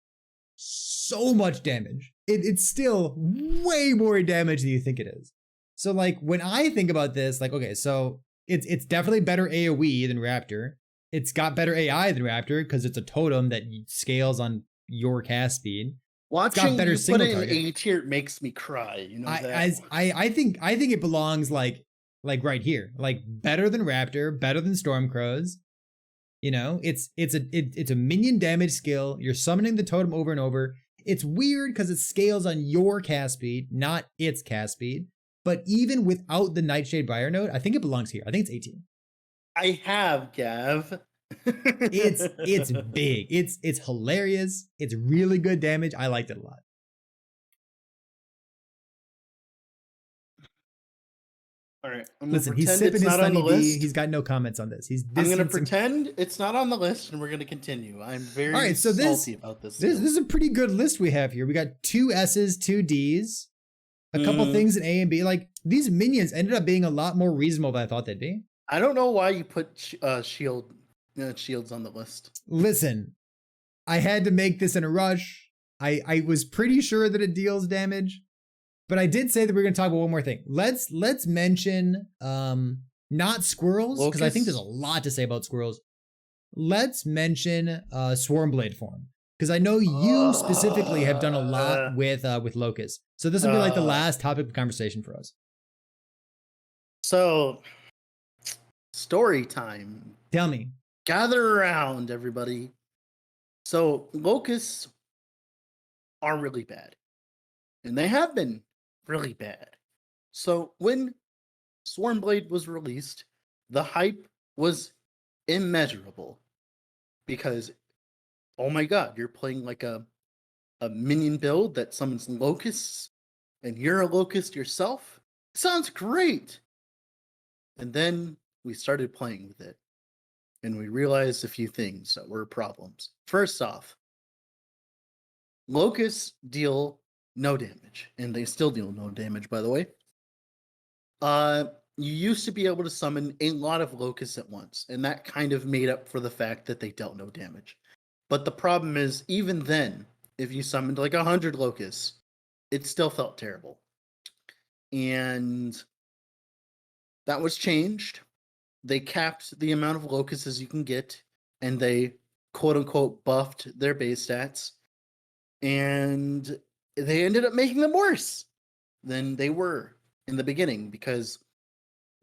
so much damage. It's still way more damage than you think it is. So like when I think about this, like, okay, so it's definitely better AoE than Raptor. It's got better AI than Raptor because it's a totem that scales on your cast speed. Watching it's got better you put it in A tier makes me cry. You know that? I think it belongs like right here, like better than Raptor, better than Stormcrows. You know, it's a minion damage skill. You're summoning the totem over and over. It's weird because it scales on your cast speed, not its cast speed. But even without the Nightshade Briar node, I think it belongs here. I think it's 18. I have, Gav. It's big. It's hilarious. It's really good damage. I liked it a lot. All right. Listen, he's sipping his Sunny D. He's got no comments on this. I'm going to pretend it's not on the list, and we're going to continue. I'm very salty about this. This is a pretty good list we have here. We got 2 S's, 2 D's. A couple things in A and B. Like, these minions ended up being a lot more reasonable than I thought they'd be. I don't know why you put shields on the list. Listen, I had to make this in a rush. I was pretty sure that it deals damage, but I did say that we're going to talk about one more thing. Let's mention not squirrels, because I think there's a lot to say about squirrels. Let's mention Swarmblade form, because I know you specifically have done a lot with Locusts. So this will be like the last topic of conversation for us. So, story time. Tell me. Gather around, everybody. So, Locusts are really bad. And they have been really bad. So, when Swarmblade was released, the hype was immeasurable. Because, oh my god, you're playing like a minion build that summons Locusts, and you're a Locust yourself? Sounds great! And then we started playing with it. and we realized a few things that were problems. First off, Locusts deal no damage, and they still deal no damage, by the way. You used to be able to summon a lot of Locusts at once, and that kind of made up for the fact that they dealt no damage. But the problem is, even then, if you summoned like 100 Locusts, it still felt terrible. And that was changed. They capped the amount of Locusts as you can get, and they quote unquote buffed their base stats. And they ended up making them worse than they were in the beginning because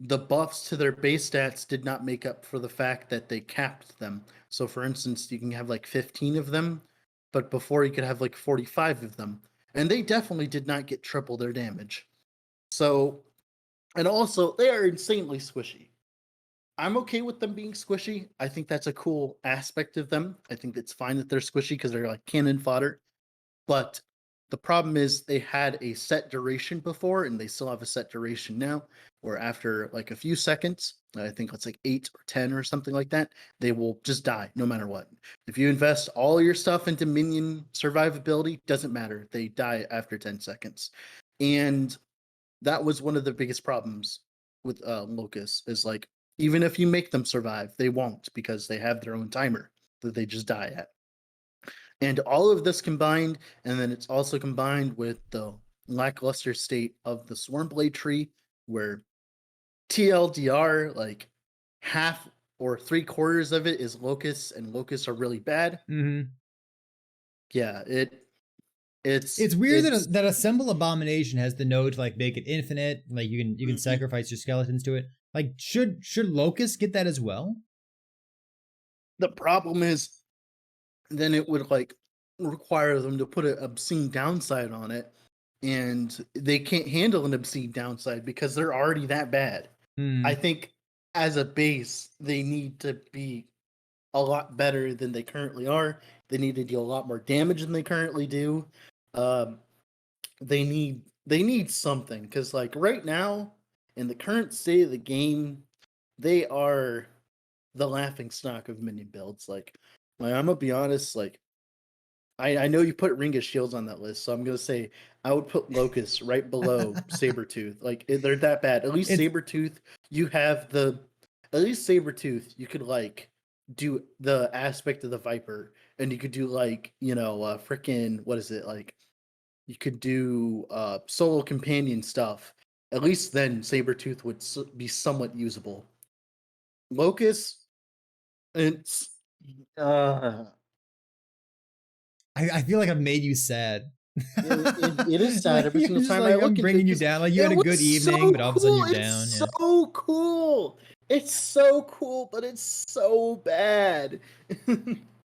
the buffs to their base stats did not make up for the fact that they capped them. So, for instance, you can have like 15 of them, but before you could have like 45 of them. And they definitely did not get triple their damage. So, and also, they are insanely squishy. I'm okay with them being squishy. I think that's a cool aspect of them. I think it's fine that they're squishy because they're like cannon fodder. But the problem is they had a set duration before, and they still have a set duration now, where after like a few seconds, I think it's like 8 or 10 or something like that, they will just die no matter what. If you invest all your stuff into minion survivability, doesn't matter. They die after 10 seconds. And that was one of the biggest problems with Locusts, is like, even if you make them survive, they won't because they have their own timer that they just die at. And all of this combined, and then it's also combined with the lackluster state of the Swarmblade tree, where TLDR, like half or 3/4 of it is Locusts, and Locusts are really bad. Mm-hmm. Yeah, It's weird that Assemble Abomination has the node to like make it infinite. Like you can Mhm. sacrifice your skeletons to it. Like should Locusts get that as well? The problem is, then it would like require them to put an obscene downside on it, and they can't handle an obscene downside because they're already that bad. I think as a base, they need to be a lot better than they currently are. They need to deal a lot more damage than they currently do. They need something, because like right now, in the current state of the game, they are the laughing stock of minion builds. Like I'm gonna be honest, like I know you put Ring of Shields on that list, so I'm gonna say I would put Locust right below Sabertooth. Like they're that bad. At least Sabertooth, you have at least Sabertooth, you could like do the aspect of the Viper, and you could do like, freaking, what is it, like you could do solo companion stuff. At least then Sabertooth would be somewhat usable. Locust, it's I feel like I've made you sad. it is sad Like, every single time I like, look I'm at it, bringing you 'cause down. Like you it had a was good evening, so but all of a sudden cool. you're It's down. Yeah. so cool. It's so cool, but it's so bad.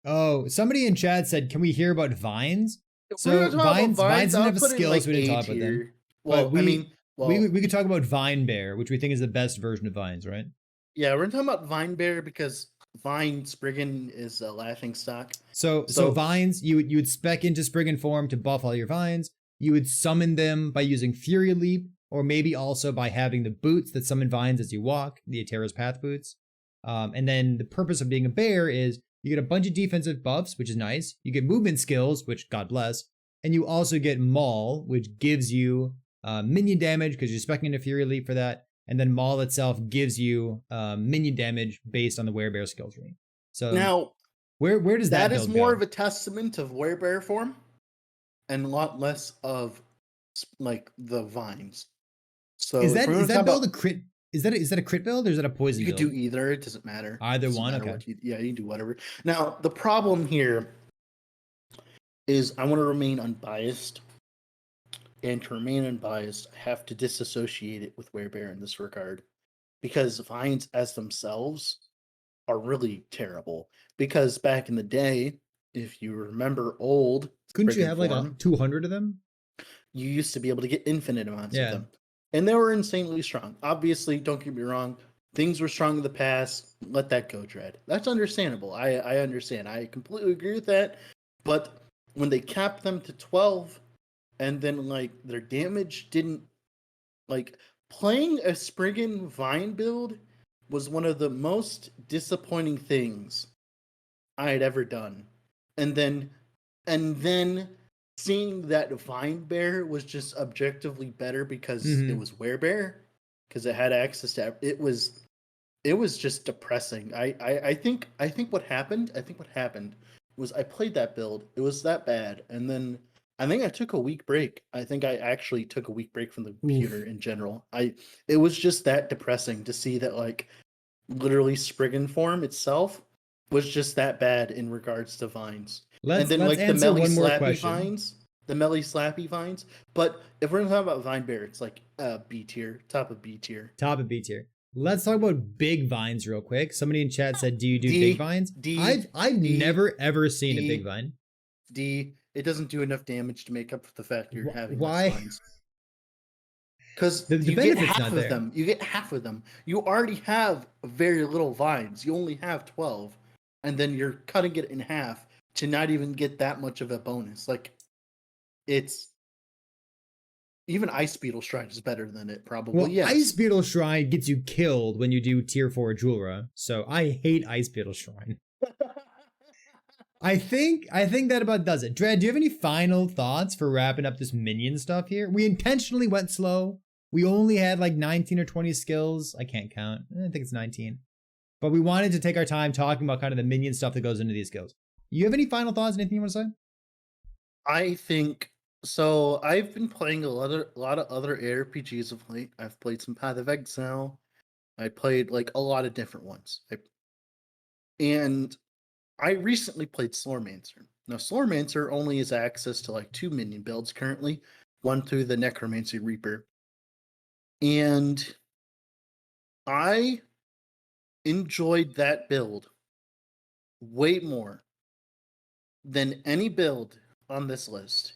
Oh, somebody in chat said, "Can we hear about vines?" If we're So gonna talk about vines vines, didn't I'll have a put it in skill, like so we didn't A talk about them. tier. But Well, I mean, we could talk about Vine Bear, which we think is the best version of vines, right? yeah, we're talking about Vine Bear because Vine Spriggan is a laughing stock. So vines, you would spec into Spriggan form to buff all your vines. You would summon them by using Fury Leap, or maybe also by having the boots that summon vines as you walk, the Atera's Path boots. And then the purpose of being a bear is you get a bunch of defensive buffs, which is nice. You get movement skills, which God bless. And you also get Maul, which gives you minion damage because you're specking into Fury Leap for that. And then Maul itself gives you minion damage based on the Werebear skill tree. So now, where does that is build more go? of a testament of Werebear form, and a lot less of like the vines. So Is if we're that talk build about, a crit? Is that a crit build or is that a poison you could build? do either. It doesn't matter. Either Doesn't one. matter Okay. what you can do whatever. Now the problem here is I want to remain unbiased, and to remain unbiased, I have to disassociate it with Werebear in this regard, because vines as themselves are really terrible. Because back in the day, if you remember old Couldn't you Spriggan have like form, 200 of them? you used to be able to get infinite amounts of Yeah. them. And they were insanely strong. Obviously, don't get me wrong, things were strong in the past. Let that go, Dread. That's understandable. I understand. I completely agree with that. But when they capped them to 12, and then like their damage didn't, like, playing a Spriggan Vine build was one of the most disappointing things I had ever done. And then seeing that Vine Bear was just objectively better because it was Werebear, because it had access to it was just depressing. I think what happened was I played that build. It was that bad, and then I think I took a week break. I think I actually took a week break from the computer in general. It was just that depressing to see that, like, literally Spriggan form itself was just that bad in regards to vines. And then like the Melly Slappy vines. But if we're gonna talk about Vine Bear, it's like B tier, top of B tier. Top of B tier. Let's talk about big vines real quick. Somebody in chat said, "Do you do big vines?" I've never ever seen a big vine. D. It doesn't do enough damage to make up for the fact you're having why? Vines. Because the benefit's not there. them. You get half of them. You already have very little vines. You only have 12, and then you're cutting it in half to not even get that much of a bonus. Like, it's even Ice Beetle Shrine is better than it, probably. Well, yes. Ice Beetle Shrine gets you killed when you do tier 4 Julra, so I hate Ice Beetle Shrine. I think that about does it. Dread, do you have any final thoughts for wrapping up this minion stuff here? We intentionally went slow. We only had like 19 or 20 skills. I can't count. I think it's 19. But we wanted to take our time talking about kind of the minion stuff that goes into these skills. You have any final thoughts? Anything you want to say? I think so. I've been playing a lot of other ARPGs of late. I've played some Path of Exile. I played like a lot of different ones. And I recently played Slormancer. Now, Slormancer only has access to like 2 minion builds currently, one through the Necromancy Reaper. And I enjoyed that build way more than any build on this list.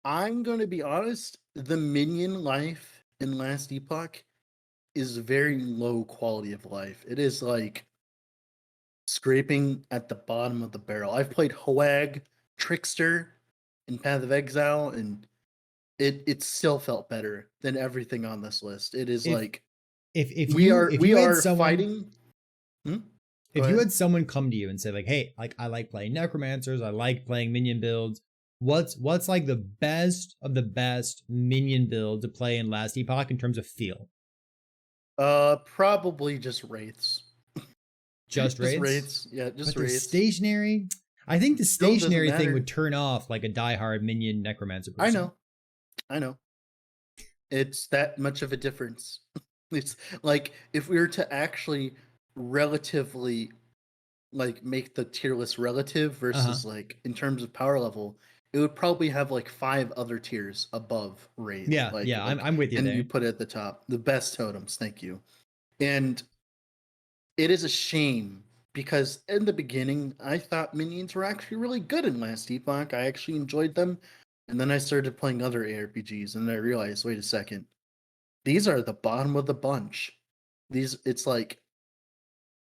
I'm going to be honest, the minion life in Last Epoch is very low quality of life. It is like scraping at the bottom of the barrel. I've played Hoag, Trickster, in Path of Exile, and it still felt better than everything on this list. It is if we are fighting. If you had someone come to you and say like, "Hey, like I like playing necromancers, I like playing minion builds. What's like the best of the best minion build to play in Last Epoch in terms of feel?" Probably just Wraiths. Just Wraiths? Yeah, just but Wraiths. Stationary. I think the stationary thing would turn off like a diehard minion necromancer person. I know. It's that much of a difference. It's like if we were to actually relatively like make the tier list relative versus like in terms of power level, it would probably have like 5 other tiers above Wraith. Yeah, I'm with you and there. You put it at the top. The best totems, thank you. And it is a shame because in the beginning, I thought minions were actually really good in Last Epoch. I actually enjoyed them. And then I started playing other ARPGs and I realized, wait a second, these are the bottom of the bunch. It's like,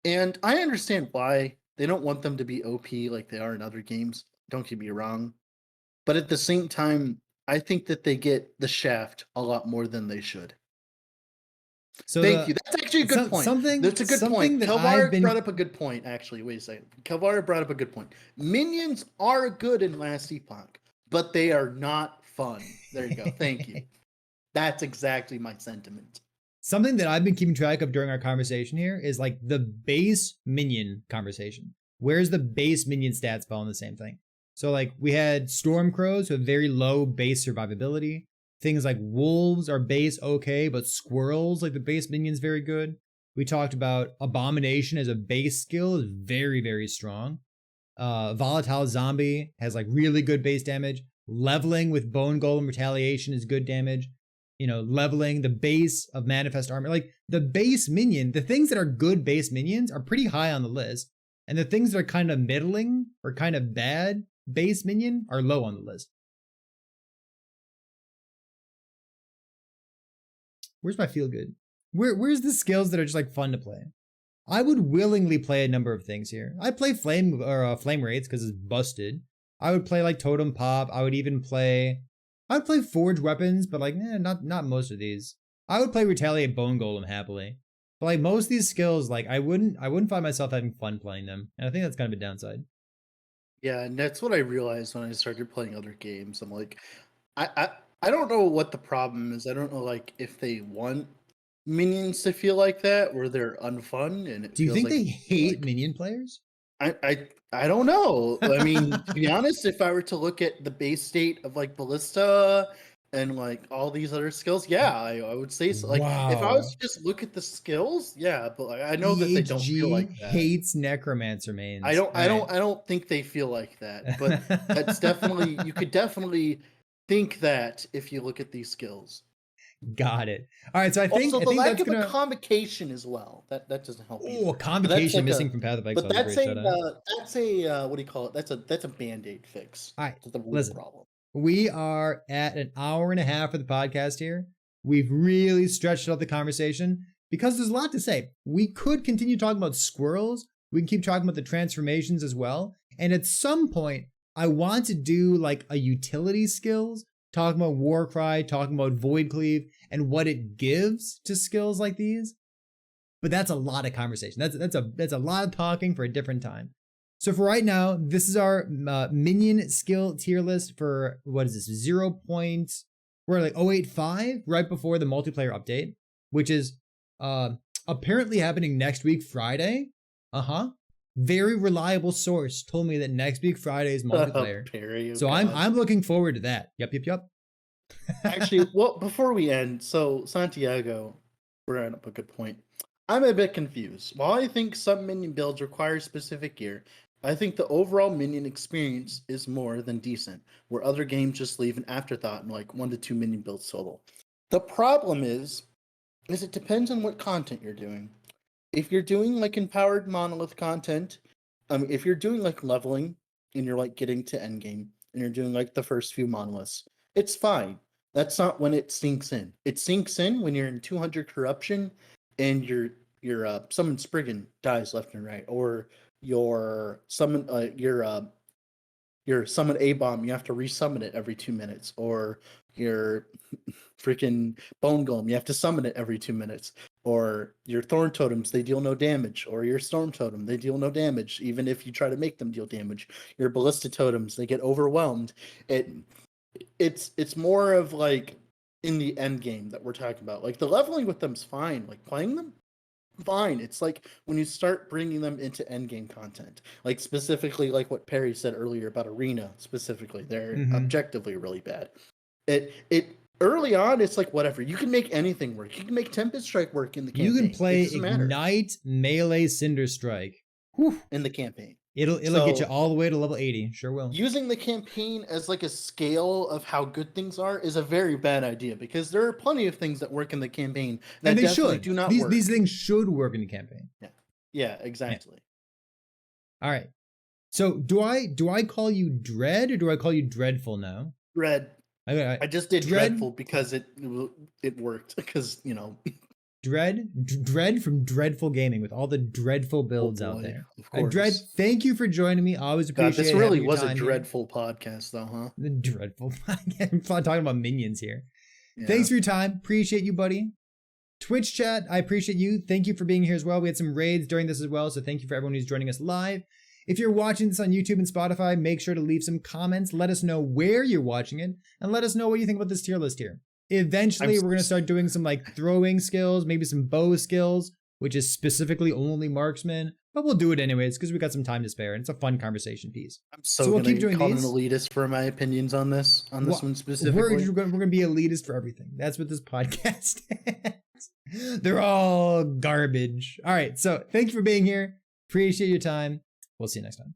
and I understand why they don't want them to be OP like they are in other games. Don't get me wrong. But at the same time, I think that they get the shaft a lot more than they should. So thank you. That's actually a good point. That's a good point. Kelvar brought up a good point, actually. Wait a second. Kelvar brought up a good point. Minions are good in Last Epoch, but they are not fun. There you go. Thank you. That's exactly my sentiment. Something that I've been keeping track of during our conversation here is like the base minion conversation. Where's the base minion stats fall in the same thing? So like we had Stormcrows who have very low base survivability. Things like wolves are base okay, but squirrels, like the base minion's very good. We talked about Abomination as a base skill is very, very strong. Volatile Zombie has like really good base damage. Leveling with Bone Golem Retaliation is good damage. You know, leveling the base of Manifest Armor. Like the base minion, the things that are good base minions are pretty high on the list. And the things that are kind of middling or kind of bad base minion are low on the list. Where's my feel good? Where's the skills that are just like fun to play? I would willingly play a number of things here. I play flame wraiths because it's busted. I would play like totem pop. I would play forge weapons, but like not most of these. I would play retaliate bone golem happily. But like most of these skills, like I wouldn't find myself having fun playing them. And I think that's kind of a downside. Yeah, and that's what I realized when I started playing other games. I'm like, I don't know what the problem is. I don't know like if they want minions to feel like that, where they're unfun and it Do you feels think like they hate like minion players? I don't know. I mean, to be honest, if I were to look at the base state of like Ballista and like all these other skills, yeah, I would say so. Like if I was Wow. to just look at the skills, yeah, but like, I know that they don't feel like EHG that. hates necromancer mains. All right. I don't think they feel like that. But that's definitely you could definitely think that if you look at these skills. Got it. All right, so I Also, the think lack that's of a gonna. convocation as well. That doesn't help either. Oh, But that's convocation like missing a from Path of but Exile is a great shout out. that's a what do you call it? That's a band-aid fix All right, to the root listen. problem. We are at an hour and a half of the podcast here. We've really stretched out the conversation because there's a lot to say. We could continue talking about squirrels. We can keep talking about the transformations as well. And at some point, I want to do like a utility skills, talking about Warcry, talking about Void Cleave, and what it gives to skills like these. But that's a lot of conversation. That's a lot of talking for a different time. So for right now, this is our minion skill tier list for, what is this, 0. We're like 0.85 right before the multiplayer update, which is apparently happening next week, Friday. Very reliable source told me that next week, Friday is multiplayer. Perry, oh so God. I'm looking forward to that. Yep. Actually, well, before we end, so Santiago, we're at a good point. I'm a bit confused. While I think some minion builds require specific gear, I think the overall minion experience is more than decent, where other games just leave an afterthought in like 1 to 2 minion builds total. The problem is it depends on what content you're doing. If you're doing like empowered monolith content, if you're doing like leveling and you're like getting to endgame and you're doing like the first few monoliths, it's fine. That's not when it sinks in. It sinks in when you're in 200 corruption and your summon Spriggan dies left and right, or your summon your summon A-bomb, you have to resummon it every 2 minutes, or your freaking bone golem, you have to summon it every 2 minutes, or your thorn totems, they deal no damage, or your storm totem, they deal no damage even if you try to make them deal damage. Your ballista totems, they get overwhelmed. It's more of like in the end game that we're talking about. Like the leveling with them's fine, like playing them fine. It's like when you start bringing them into end game content, like specifically like what Perry said earlier about arena specifically, they're objectively really bad. It early on, it's like whatever, you can make anything work. You can make Tempest Strike work in the campaign. You can play It doesn't matter. Ignite Melee Cinder Strike. Whew. In the campaign. It'll get you all the way to level 80. Sure will. Using the campaign as like a scale of how good things are is a very bad idea, because there are plenty of things that work in the campaign that and they definitely should. do not work. These things should work in the campaign. Yeah, exactly. Yeah. All right. So do I call you Dread or do I call you Dreadful now? Dread. I just did Dreadful because it worked, because Dread from Dreadful Gaming with all the dreadful builds out there. Of course. Dread, thank you for joining me. I always appreciate it. This really was a dreadful podcast though, huh? The dreadful podcast. I'm talking about minions here. Yeah. Thanks for your time. Appreciate you, buddy. Twitch chat, I appreciate you. Thank you for being here as well. We had some raids during this as well, so thank you for everyone who's joining us live. If you're watching this on YouTube and Spotify, make sure to leave some comments. Let us know where you're watching it, and let us know what you think about this tier list here. Eventually, we're going to start doing some like throwing skills, maybe some bow skills, which is specifically only marksman, but we'll do it anyways because we got some time to spare and it's a fun conversation piece. I'm so we'll keep doing these. An elitist for my opinions on this one specifically. We're going to be elitist for everything. That's what this podcast is. They're all garbage. All right, so thank you for being here. Appreciate your time. We'll see you next time.